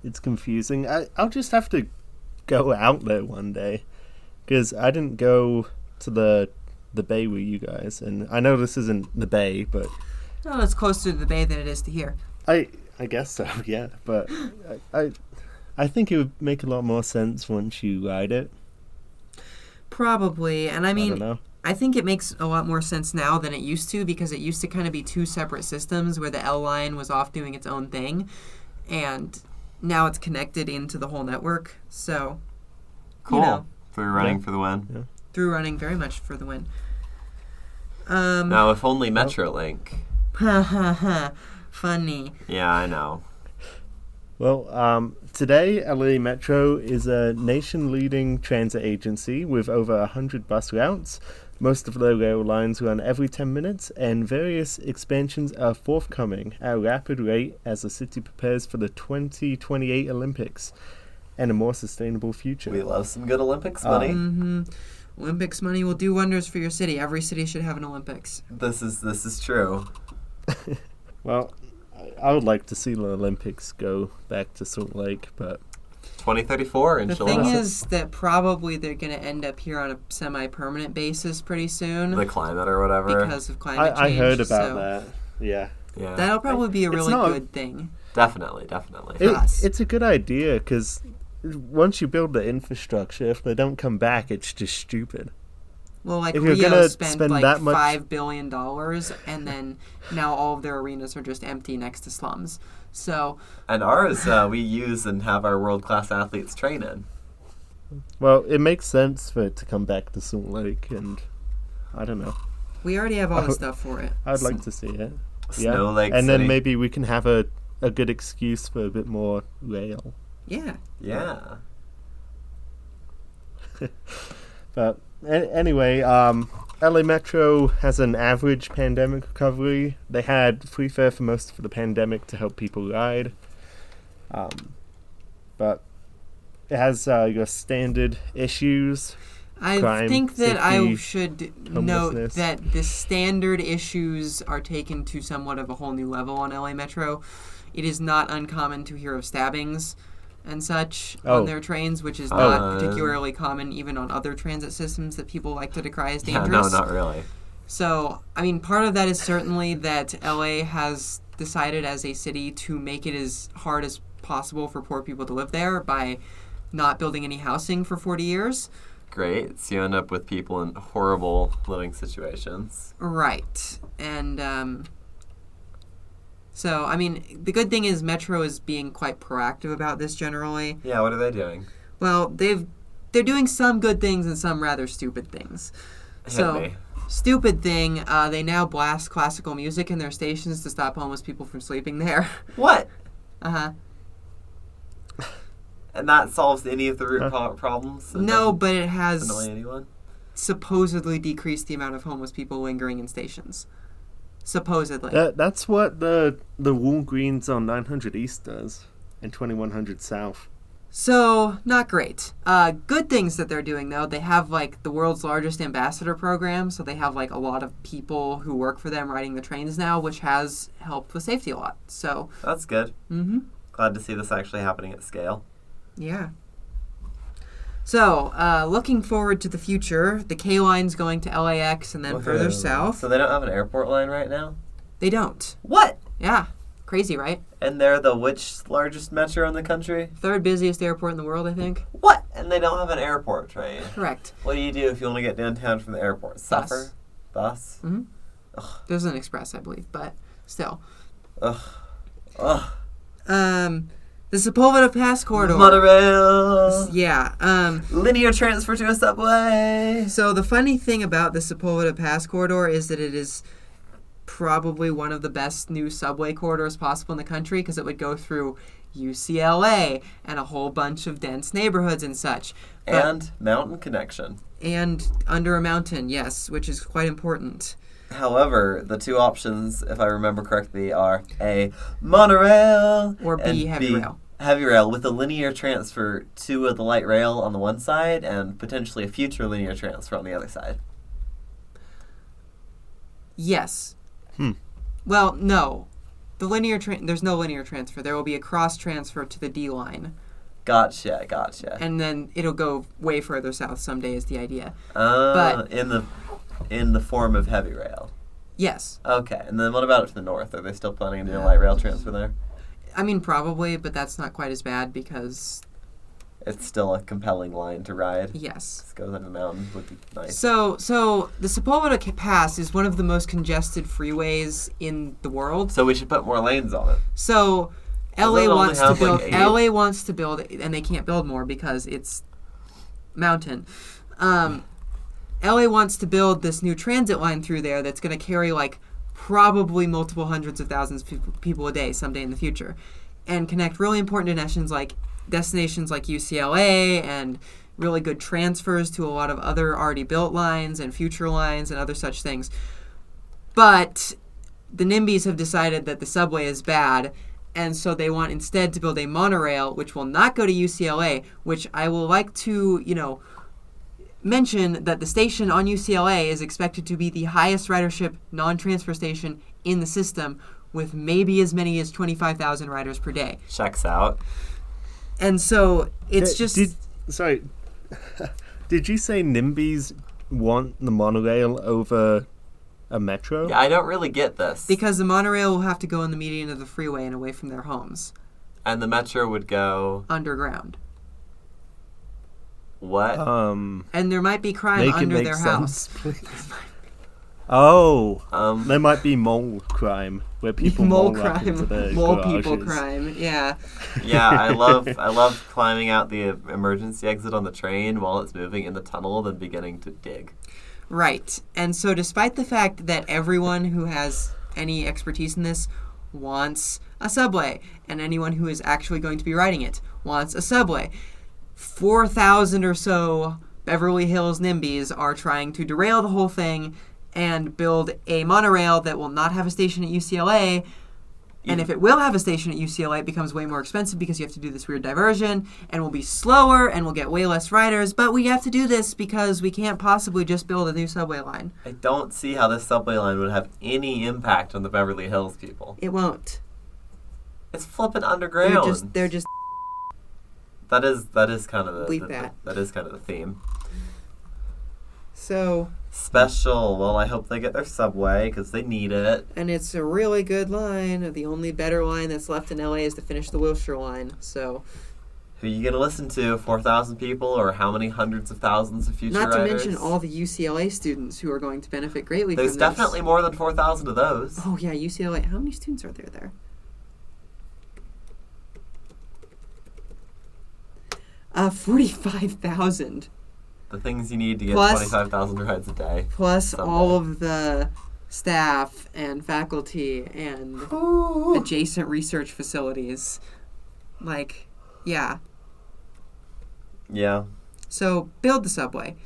S3: it's confusing. I'll just have to go out there one day, because I didn't go to the bay with you guys, and I know this isn't the bay, but
S1: No, it's closer to the bay than it is to here.
S3: I guess so, yeah. But I think it would make a lot more sense once you ride it.
S1: Probably, and I mean,
S3: I don't know.
S1: I think it makes a lot more sense now than it used to, because it used to kind of be two separate systems where the L line was off doing its own thing, and now it's connected into the whole network. So,
S2: Cool. For running for the win.
S3: Yeah.
S1: Through running very much for the win.
S2: Now, if only Metrolink.
S1: Ha ha ha. Funny.
S2: Yeah, I know.
S3: Well, today LA Metro is a nation-leading transit agency with over 100 bus routes. Most of their rail lines run every 10 minutes, and various expansions are forthcoming at a rapid rate as the city prepares for the 2028 Olympics and a more sustainable future.
S2: We love some good Olympics money.
S1: Mm-hmm. Olympics money will do wonders for your city. Every city should have an Olympics.
S2: This is true.
S3: Well, I would like to see the Olympics go back to Salt Lake, but
S2: 2034 in
S1: The
S2: July.
S1: thing is that probably they're going to end up here on a semi-permanent basis pretty soon
S2: The climate or whatever.
S1: because of climate change.
S3: I heard about
S1: so
S3: that. Yeah.
S2: Yeah.
S1: That'll probably be a
S3: It's
S1: really
S3: not-
S1: good thing.
S2: Definitely.
S1: Yes.
S3: It's a good idea because once you build the infrastructure, if they don't come back, it's just stupid.
S1: Well, like
S3: If you're
S1: Rio
S3: gonna
S1: spent
S3: spend
S1: like
S3: that much-
S1: $5 billion, and then now all of their arenas are just empty next to slums. So,
S2: And ours, we use and have our world-class athletes train in.
S3: Well, it makes sense for it to come back to Salt Lake, and I don't know.
S1: we already have all the
S3: Oh.
S1: stuff for it.
S3: I'd like to see it.
S2: Snow Lake
S3: and
S2: City.
S3: then maybe we can have a good excuse for a bit more rail.
S1: Yeah.
S2: Yeah.
S3: But anyway, LA Metro has an average pandemic recovery. They had free fare for most of the pandemic to help people ride. But it has your standard issues.
S1: I
S3: Crime,
S1: think that I
S3: safety,
S1: should note
S3: homelessness.
S1: that the standard issues are taken to somewhat of a whole new level on LA Metro. It is not uncommon to hear of stabbings and such on their trains, which is not particularly common even on other transit systems that people like to decry as
S2: Yeah,
S1: dangerous.
S2: no, not really.
S1: So, I mean, part of that is certainly that LA has decided as a city to make it as hard as possible for poor people to live there by not building any housing for 40 years.
S2: Great. So you end up with people in horrible living situations.
S1: Right. And so, I mean, the good thing is Metro is being quite proactive about this generally.
S2: Yeah, what are they doing?
S1: Well, they're doing some good things and some rather stupid things.
S2: Hit
S1: So,
S2: me.
S1: stupid thing, they now blast classical music in their stations to stop homeless people from sleeping there.
S2: What?
S1: Uh-huh.
S2: And that solves any of the root problems? It
S1: No,
S2: doesn't
S1: but it has
S2: annoy anyone?
S1: supposedly decreased the amount of homeless people lingering in stations. Supposedly.
S3: That's what the Walgreens on 900 East does and 2100 South.
S1: So, not great. Good things that they're doing, though. They have, like, the world's largest ambassador program, so they have, like, a lot of people who work for them riding the trains now, which has helped with safety a lot. So,
S2: That's good.
S1: mm-hmm.
S2: Glad to see this actually happening at scale.
S1: Yeah. So, looking forward to the future, the K line's going to LAX and then further south.
S2: So they don't have an airport line right now?
S1: They don't.
S2: What?
S1: Yeah. Crazy, right?
S2: And they're the which largest metro in the country?
S1: Third busiest airport in the world, I think.
S2: What? And they don't have an airport train.
S1: Correct.
S2: What do you do if you want to get downtown from the airport? Suffer? Bus?
S1: Mm-hmm. There's an express, I believe, but still.
S2: Ugh. Ugh.
S1: The Sepulveda Pass corridor.
S2: Monorail.
S1: Yeah.
S2: Linear transfer to a subway.
S1: So the funny thing about the Sepulveda Pass corridor is that it is probably one of the best new subway corridors possible in the country because it would go through UCLA and a whole bunch of dense neighborhoods and such.
S2: And mountain connection.
S1: And under a mountain, yes, which is quite important.
S2: However, the two options, if I remember correctly, are A, monorail,
S1: Or B,
S2: and
S1: heavy rail.
S2: Heavy rail with a linear transfer to the light rail on the one side and potentially a future linear transfer on the other side.
S1: Yes. Well, no. There's no linear transfer. There will be a cross transfer to the D line.
S2: Gotcha.
S1: And then it'll go way further south someday is the idea.
S2: In the form of heavy rail.
S1: Yes.
S2: Okay, and then what about it to the north? Are they still planning to do a light rail transfer there?
S1: I mean, probably, but that's not quite as bad because,
S2: It's still a compelling line to ride.
S1: yes.
S2: This goes on the mountain would be nice.
S1: So the Sepulveda Pass is one of the most congested freeways in the world.
S2: So we should put more lanes on it.
S1: So
S2: Doesn't
S1: LA
S2: it only
S1: wants to
S2: have,
S1: build.
S2: like, 8?
S1: LA wants to build, and they can't build more because it's mountain. LA wants to build this new transit line through there that's going to carry like probably multiple hundreds of thousands of people a day someday in the future, and connect really important destinations like UCLA and really good transfers to a lot of other already built lines and future lines and other such things. But the NIMBYs have decided that the subway is bad, and so they want instead to build a monorail which will not go to UCLA, which I will like to, mention that the station on UCLA is expected to be the highest ridership non-transfer station in the system, with maybe as many as 25,000 riders per day.
S2: Checks out.
S1: And so it's just...
S3: Did you say NIMBYs want the monorail over a metro?
S2: Yeah, I don't really get this.
S1: Because the monorail will have to go in the median of the freeway and away from their homes.
S2: And the metro would go...
S1: underground.
S2: What?
S1: And there might be crime under their house.
S3: There might be mole crime where people mole up into their
S1: mole
S3: garages.
S1: people crime. Yeah.
S2: Yeah, I love climbing out the emergency exit on the train while it's moving in the tunnel, then beginning to dig.
S1: Right. And so despite the fact that everyone who has any expertise in this wants a subway, and anyone who is actually going to be riding it wants a subway, 4,000 or so Beverly Hills NIMBYs are trying to derail the whole thing and build a monorail that will not have a station at UCLA. And if it will have a station at UCLA, it becomes way more expensive because you have to do this weird diversion and will be slower and will get way less riders. But we have to do this because we can't possibly just build a new subway line.
S2: I don't see how this subway line would have any impact on the Beverly Hills people.
S1: It won't.
S2: It's flipping underground.
S1: They're just
S2: That is kind of
S1: that
S2: is kind of the theme.
S1: So
S2: special. Well, I hope they get their subway because they need it.
S1: And it's a really good line. The only better line that's left in LA is to finish the Wilshire line. So
S2: who are you going to listen to? 4,000 people or how many hundreds of thousands of future
S1: not
S2: riders?
S1: to mention all the UCLA students who are going to benefit greatly
S2: There's
S1: from this.
S2: definitely more than 4,000 of those.
S1: Oh, yeah, UCLA. How many students are there? 45,000.
S2: The things you need to get
S1: Plus-
S2: 25,000 rides a day.
S1: Plus
S2: someday.
S1: all of the staff and faculty and adjacent research facilities. Like, yeah.
S2: Yeah.
S1: So build the subway.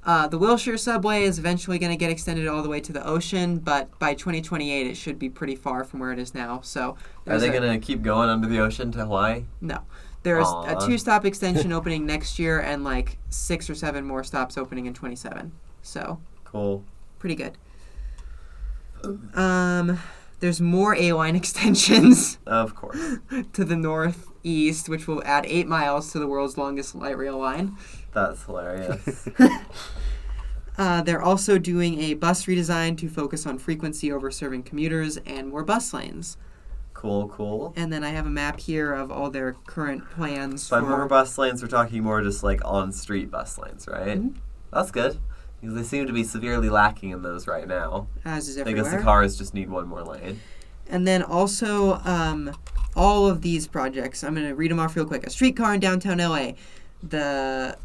S1: The Wilshire subway is eventually going to get extended all the way to the ocean, but by 2028 it should be pretty far from where it is now. So
S2: Are they going to keep going under the ocean to Hawaii?
S1: No. There's
S2: Aww.
S1: a 2-stop extension opening next year and like 6 or 7 more stops opening in 2027. So
S2: Cool.
S1: pretty good. There's more A-line extensions
S2: Of course.
S1: to the northeast, which will add 8 miles to the world's longest light rail line.
S2: That's hilarious.
S1: They're also doing a bus redesign to focus on frequency over serving commuters and more bus lanes.
S2: Cool.
S1: And then I have a map here of all their current plans
S2: By
S1: for...
S2: more bus lanes, we're talking more just like on-street bus lanes, right?
S1: Mhm.
S2: That's good. Because they seem to be severely lacking in those right now.
S1: As is
S2: I
S1: everywhere.
S2: guess the cars just need one more lane.
S1: And then also, all of these projects, I'm going to read them off real quick. A streetcar in downtown LA. The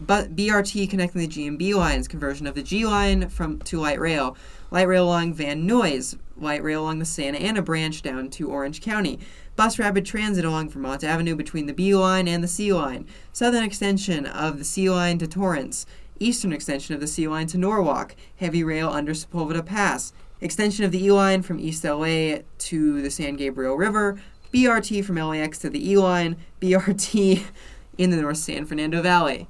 S1: BRT connecting the G and B lines, conversion of the G line to light rail along Van Nuys, light rail along the Santa Ana branch down to Orange County, bus rapid transit along Vermont Avenue between the B line and the C line, southern extension of the C line to Torrance, eastern extension of the C line to Norwalk, heavy rail under Sepulveda Pass, extension of the E line from East LA to the San Gabriel River, BRT from LAX to the E line, BRT in the North San Fernando Valley.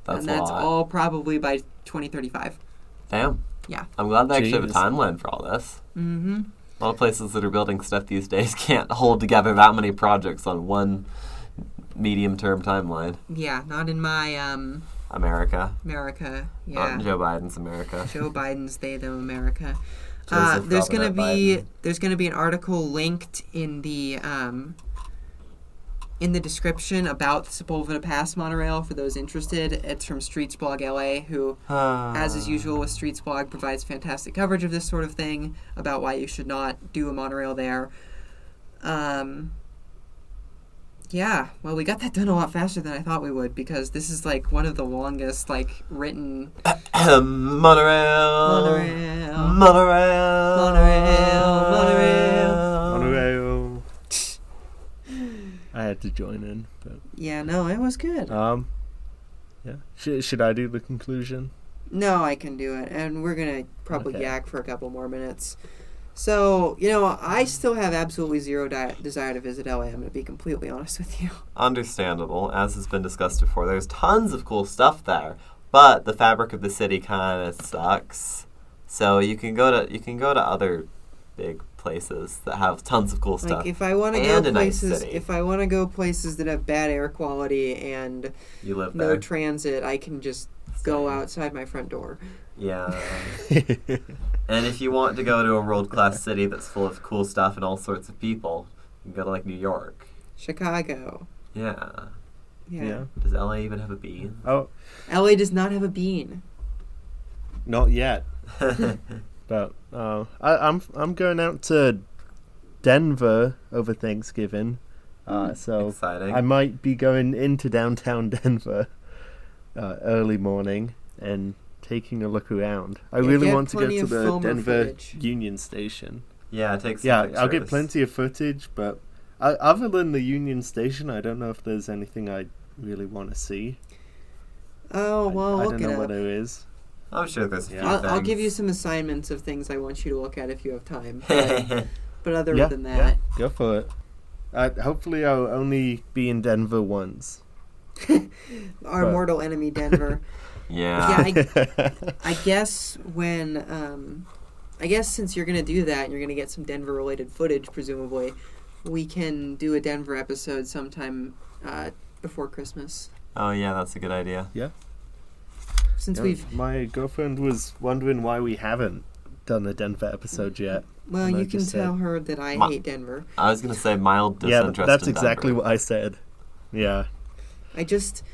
S2: That's
S1: That's
S2: a lot.
S1: all probably by 2035.
S2: Damn.
S1: Yeah.
S2: I'm glad they actually have a
S3: Jeez.
S2: timeline for all this.
S1: Mm-hmm.
S2: A lot of places that are building stuff these days can't hold together that many projects on one medium-term timeline.
S1: Yeah, not in my
S2: America.
S1: America.
S2: Not
S1: Yeah.
S2: in Joe Biden's America.
S1: Joe Biden's they them America.
S2: Joseph
S1: There's gonna
S2: Robinette
S1: be an article linked in the description about the Sepulveda Pass monorail for those interested. It's from Streets Blog LA, who, as is usual with Streets Blog, provides fantastic coverage of this sort of thing about why you should not do a monorail there. Yeah, well, we got that done a lot faster than I thought we would because this is like one of the longest written
S2: Monorail.
S1: monorail.
S2: Monorail.
S3: Monorail. I had to join in, but
S1: Yeah, no, it was good.
S3: yeah. Should I do the conclusion?
S1: No, I can do it, and we're gonna probably
S3: Okay.
S1: yak for a couple more minutes. So, I still have absolutely zero desire to visit LA. I'm gonna be completely honest with you.
S2: Understandable, as has been discussed before. There's tons of cool stuff there, but the fabric of the city kind of sucks. So you can go to other big places that have tons of cool stuff.
S1: Like if I want to
S2: and
S1: go
S2: a nice
S1: places,
S2: city.
S1: if I want to go places that have bad air quality and
S2: You live
S1: no
S2: there.
S1: transit, I can just go
S2: Same.
S1: outside my front door.
S2: Yeah. And if you want to go to a world-class city that's full of cool stuff and all sorts of people, you can go to, like, New York.
S1: Chicago.
S2: Yeah.
S1: Yeah.
S2: Does LA even have a bean?
S3: Oh,
S1: LA does not have a bean.
S3: not yet. But I'm going out to Denver over Thanksgiving. So
S2: Exciting.
S3: I might be going into downtown Denver early morning and taking a look around. I
S1: Yeah,
S3: really
S1: get
S3: want to go
S1: plenty
S3: to
S1: of
S3: the
S1: film or
S3: Denver
S1: footage.
S3: Union Station.
S2: Yeah, take some
S3: Yeah,
S2: pictures.
S3: I'll get plenty of footage, but other than the Union Station, I don't know if there's anything I really want to see.
S1: Oh, well,
S3: I
S1: look
S3: don't
S1: it
S3: know
S1: up.
S3: what there is.
S2: I'm sure there's a few
S3: Yeah.
S1: I'll give you
S2: things.
S1: some assignments of things I want you to look at if you have time. But other
S3: Yeah,
S1: than
S3: yeah,
S1: that,
S3: go for it. Hopefully I'll only be in Denver once.
S1: our
S3: But-
S1: mortal enemy, Denver.
S2: Yeah.
S1: Yeah, I guess I guess since you're going to do that and you're going to get some Denver-related footage, presumably, we can do a Denver episode sometime before Christmas.
S2: Oh, yeah, that's a good idea.
S1: Since
S3: Yeah,
S1: we've...
S3: my girlfriend was wondering why we haven't done a Denver episode yet.
S1: Well,
S3: and I
S1: you can
S3: just said-
S1: tell her that I
S2: Ma-
S1: hate Denver.
S2: I was going to say mild
S3: Yeah,
S2: disinterest
S3: that's
S2: in
S3: exactly
S2: Denver.
S3: what I said. Yeah,
S1: I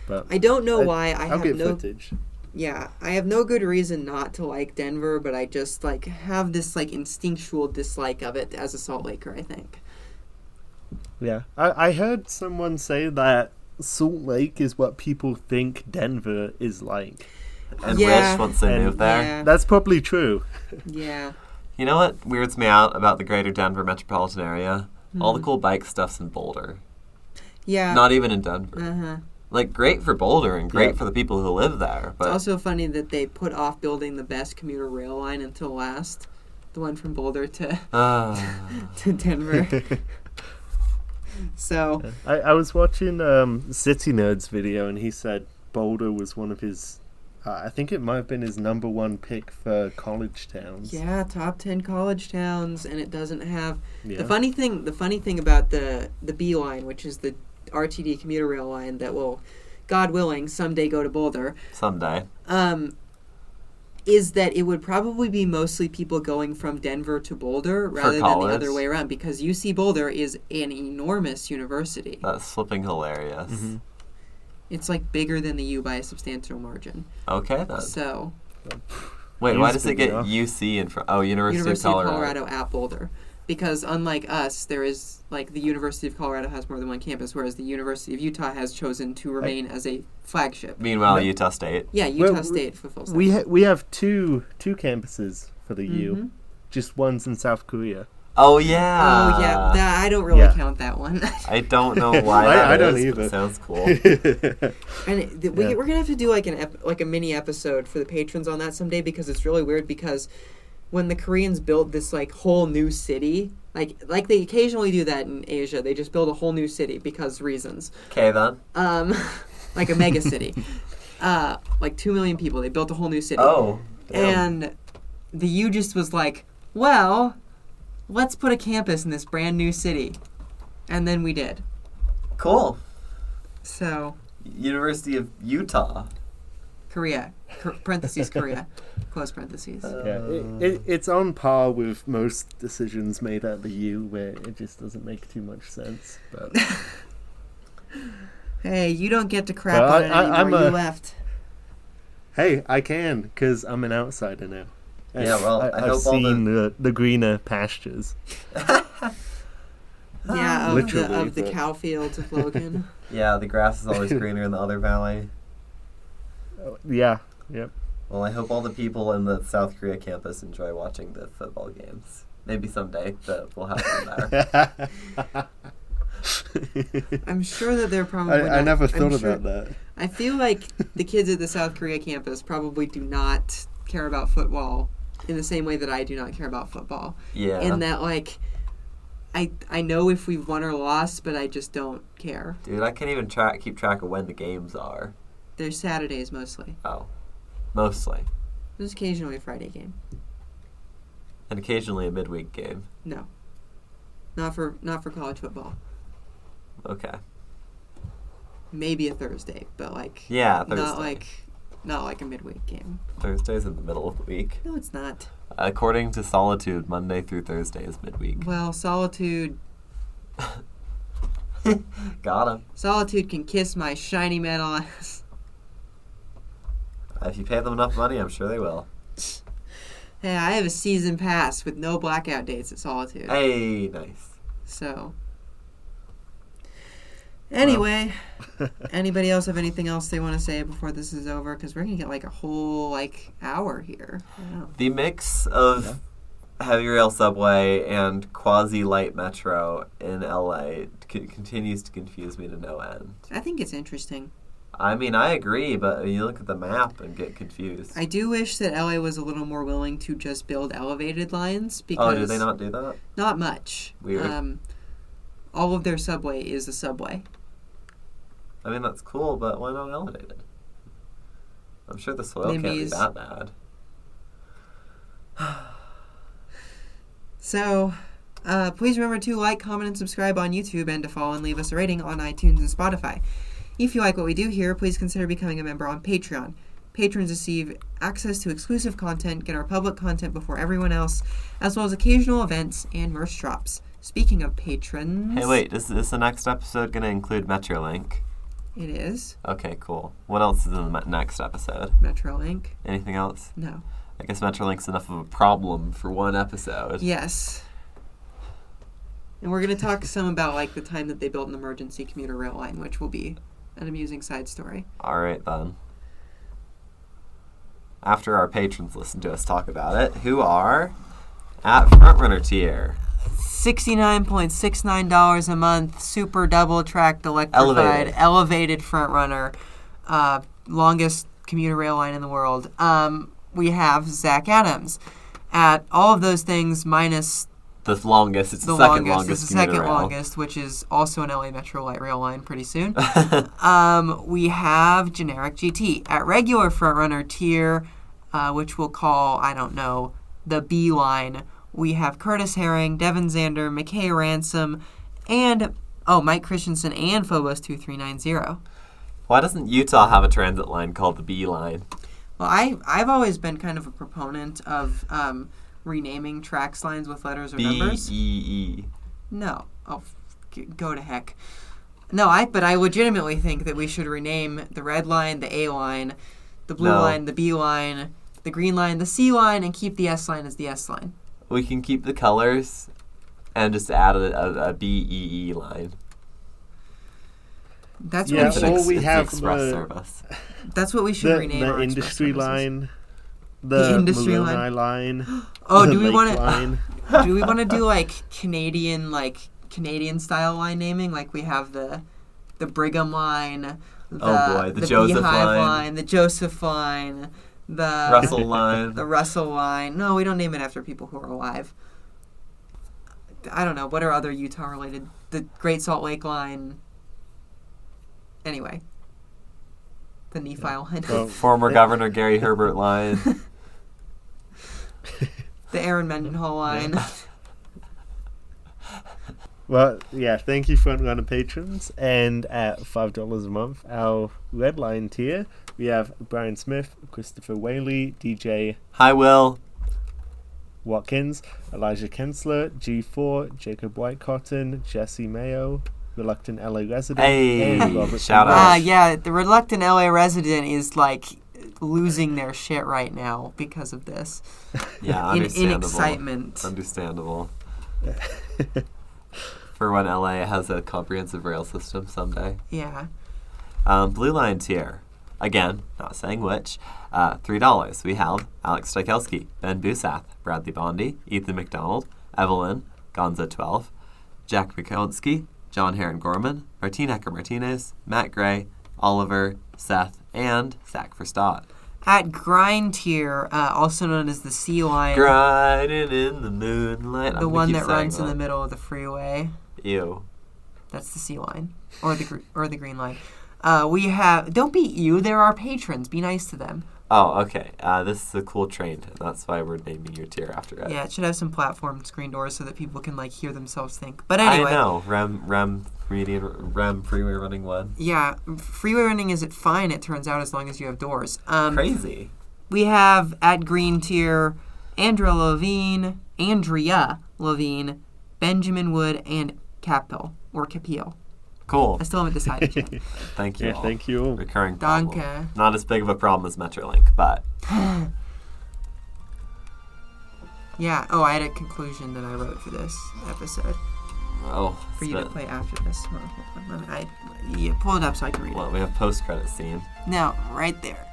S3: but
S1: don't know why I
S3: I'll
S1: have
S3: get
S1: no...
S3: footage.
S1: Yeah, I have no good reason not to like Denver, but I just, like, have this, like, instinctual dislike of it as a Salt Laker, I think.
S3: Yeah, I heard someone say that Salt Lake is what people think Denver is like.
S2: And
S1: Yeah.
S2: wish once they
S3: And-
S2: move there.
S1: Yeah.
S3: That's probably true.
S1: Yeah.
S2: You know what weirds me out about the greater Denver metropolitan area? All the cool bike stuff's in Boulder.
S1: Yeah.
S2: Not even in Denver.
S1: Uh-huh.
S2: Like, great for Boulder and great
S3: Yeah.
S2: for the people who live there. But
S1: It's also funny that they put off building the best commuter rail line until last. The one from Boulder to to Denver. So,
S3: I was watching City Nerd's video, and he said Boulder was one of his. I think it might have been his number one pick for college towns.
S1: yeah, top 10 college towns, and it doesn't have...
S3: Yeah.
S1: The funny thing about the B line, which is the RTD commuter rail line that will, God willing, someday go to Boulder,
S2: someday.
S1: is that it would probably be mostly people going from Denver to Boulder rather than the
S2: college.
S1: other way around, because UC Boulder is an enormous university.
S2: That's flipping hilarious.
S3: Mm-hmm.
S1: It's like bigger than the U by a substantial margin.
S2: Okay, then.
S1: So,
S2: Wait, why
S3: U's
S2: does it
S3: big
S2: get
S3: enough.
S2: UC in front? Oh, University
S1: University
S2: of
S1: of
S2: Colorado.
S1: Colorado at Boulder. Because unlike us, there is, like, the University of Colorado has more than one campus, whereas the University of Utah has chosen to remain as a flagship.
S2: Meanwhile,
S3: No.
S2: Utah State.
S1: Yeah, Utah
S3: Well,
S1: State fulfills that.
S3: We have two campuses for the U.
S1: Mhm.
S3: Just one's in South Korea.
S2: Oh, yeah.
S1: Oh, yeah, that, I don't really
S3: Yeah.
S1: count that one.
S2: I don't know why that
S3: I don't
S2: is, but
S3: either.
S2: it sounds cool.
S1: And
S3: Yeah.
S1: we're gonna have to do like a mini episode for the patrons on that someday, because it's really weird. Because when the Koreans built this like whole new city, like they occasionally do that in Asia, they just build a whole new city because reasons.
S2: Okay, then.
S1: Like a mega city, like 2 million people. They built a whole new city.
S2: Oh. damn.
S1: And the U just was like, well, let's put a campus in this brand new city, and then we did.
S2: Cool.
S1: So
S2: University of Utah.
S1: Korea, parentheses Korea, close parentheses.
S3: It's on par with most decisions made at the U, where it just doesn't make too much sense. But
S1: Hey, you don't get to crap
S3: Well,
S1: on it anymore.
S3: I'm
S1: You
S3: a-
S1: left.
S3: hey, I can, because I'm an outsider now. And
S2: Yeah, well, I
S3: I've
S2: hope all
S3: seen the greener pastures.
S1: Yeah,
S3: Literally,
S1: of the
S3: but-
S1: cow fields of Logan.
S2: Yeah, the grass is always greener in the other valley.
S3: Yeah, yep.
S2: Well, I hope all the people in the South Korea campus enjoy watching the football games. Maybe someday that we'll have them there.
S1: I'm sure that they're probably.
S3: I
S1: not,
S3: never
S1: I'm
S3: thought
S1: sure-
S3: about that.
S1: I feel like the kids at the South Korea campus probably do not care about football in the same way that I do not care about football.
S2: Yeah.
S1: In that, like, I know if we've won or lost, but I just don't care.
S2: Dude, I can't even keep track of when the games are.
S1: They're Saturdays mostly.
S2: Oh. Mostly.
S1: There's occasionally a Friday game.
S2: And occasionally a midweek game.
S1: No. Not for college football.
S2: Okay.
S1: Maybe a Thursday, but like
S2: Yeah, Thursday.
S1: not like a midweek game.
S2: Thursday's in the middle of the week.
S1: No, it's not.
S2: According to Solitude, Monday through Thursday is midweek.
S1: Well, Solitude
S2: Got him.
S1: Solitude can kiss my shiny metal ass.
S2: If you pay them enough money, I'm sure they will.
S1: Hey, I have a season pass with no blackout dates at Solitude.
S2: Hey, nice.
S1: So, anyway, anybody else have anything else they want to say before this is over? Because we're going to get like a whole hour here.
S2: The mix of heavy rail subway and quasi-light metro in LA continues to confuse me to no end.
S1: I think it's interesting.
S2: I mean, I agree, but you look at the map and get confused.
S1: I do wish that LA was a little more willing to just build elevated lines because...
S2: Oh, do they not do that?
S1: Not much.
S2: Weird.
S1: All of their subway is a subway.
S2: I mean, that's cool, but why not elevated? I'm sure the soil can't be that bad.
S1: So, please remember to like, comment, and subscribe on YouTube and to follow and leave us a rating on iTunes and Spotify. If you like what we do here, please consider becoming a member on Patreon. Patrons receive access to exclusive content, get our public content before everyone else, as well as occasional events and merch drops. Speaking of patrons...
S2: Hey, wait, is the next episode going to include Metrolink?
S1: It is.
S2: Okay, cool. What else is in the next episode?
S1: Metrolink.
S2: Anything else?
S1: No.
S2: I guess Metrolink's enough of a problem for one episode.
S1: Yes. And we're going to talk some about the time that they built an emergency commuter rail line, which will be an amusing side story.
S2: All right, then. After our patrons listen to us talk about it, who are at Frontrunner tier.
S1: $69.69 a month, super double-tracked electrified, elevated Frontrunner, longest commuter rail line in the world. We have Zach Adams at all of those things minus
S2: the longest. It's the second longest.
S1: It's the second longest, which is also an LA Metro light rail line pretty soon. We have generic GT at regular Frontrunner tier, which we'll call, I don't know, the B line. We have Curtis Herring, Devin Zander, McKay Ransom, and Mike Christensen and Phobos 2390.
S2: Why doesn't Utah have a transit line called the B line?
S1: Well, I've always been kind of a proponent of renaming tracks lines with letters or numbers.
S2: B-E-E.
S1: No. Oh, go to heck. No, but I legitimately think that we should rename the red line the A line, the blue line the B line, the green line the C line, and keep the S line as the S line.
S2: We can keep the colors and just add a B-E-E line.
S1: That's what
S3: we have
S2: express service.
S1: That's what we should rename
S3: the
S1: our
S3: industry line.
S1: The industry
S3: line. line.
S1: Oh, do we want to? Do we want to do Canadian style line naming? Like we have the Brigham line.
S2: The Joseph
S1: Beehive
S2: line.
S1: The Joseph line. The
S2: Russell line.
S1: The Russell line. No, we don't name it after people who are alive. I don't know. What are other Utah related? The Great Salt Lake line. Anyway. The Nephi line.
S2: Former Governor Gary Herbert line.
S1: The Aaron Mendenhall line.
S3: Well, yeah, thank you, Frontrunner patrons. And at $5 a month, our red line tier, we have Brian Smith, Christopher Whaley, DJ
S2: Hi, Will
S3: Watkins, Elijah Kensler, G4, Jacob Whitecotton, Jesse Mayo, Reluctant LA Resident, and Robert
S2: shout out.
S1: Yeah, the Reluctant LA Resident is losing their shit right now because of this.
S2: Yeah, understandable.
S1: In excitement.
S2: Understandable. For when LA has a comprehensive rail system someday.
S1: Yeah.
S2: Blue line tier. Again, not saying which. $3. We have Alex Stykowski, Ben Busath, Bradley Bondi, Ethan McDonald, Evelyn, Gonza 12, Jack Mikonsky, John Heron Gorman, Martine Ecker Martinez, Matt Gray, Oliver, Seth, and Zach Verstott.
S1: At grind tier, also known as the C line.
S2: Grinding in the moonlight.
S1: The one that runs in the middle of the freeway.
S2: Ew.
S1: That's the C line, or the green line. We have... Don't be you. They're our patrons. Be nice to them.
S2: Oh, okay. This is a cool train. That's why we're naming your tier after it.
S1: Yeah, it should have some platform screen doors so that people can, like, hear themselves think. But anyway.
S2: I know. REM freeway running 1.
S1: Yeah, freeway running is fine, it turns out, as long as you have doors.
S2: Crazy.
S1: We have, at green tier, Andrea Levine, Benjamin Wood, and Capel.
S2: Cool.
S1: I still haven't decided yet.
S2: Thank you
S3: Yeah,
S2: all.
S3: thank you.
S2: Recurring problem.
S1: Danke.
S2: Not as big of a problem as Metrolink, but...
S1: Yeah. Oh, I had a conclusion that I wrote for this episode.
S2: Oh.
S1: For you to play after this. Hold on. You pull it up so I can read
S2: Well,
S1: it.
S2: we have post-credit scene.
S1: No, right there.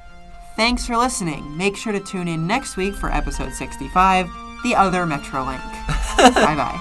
S1: Thanks for listening. Make sure to tune in next week for episode 65, The Other Metrolink. Bye-bye.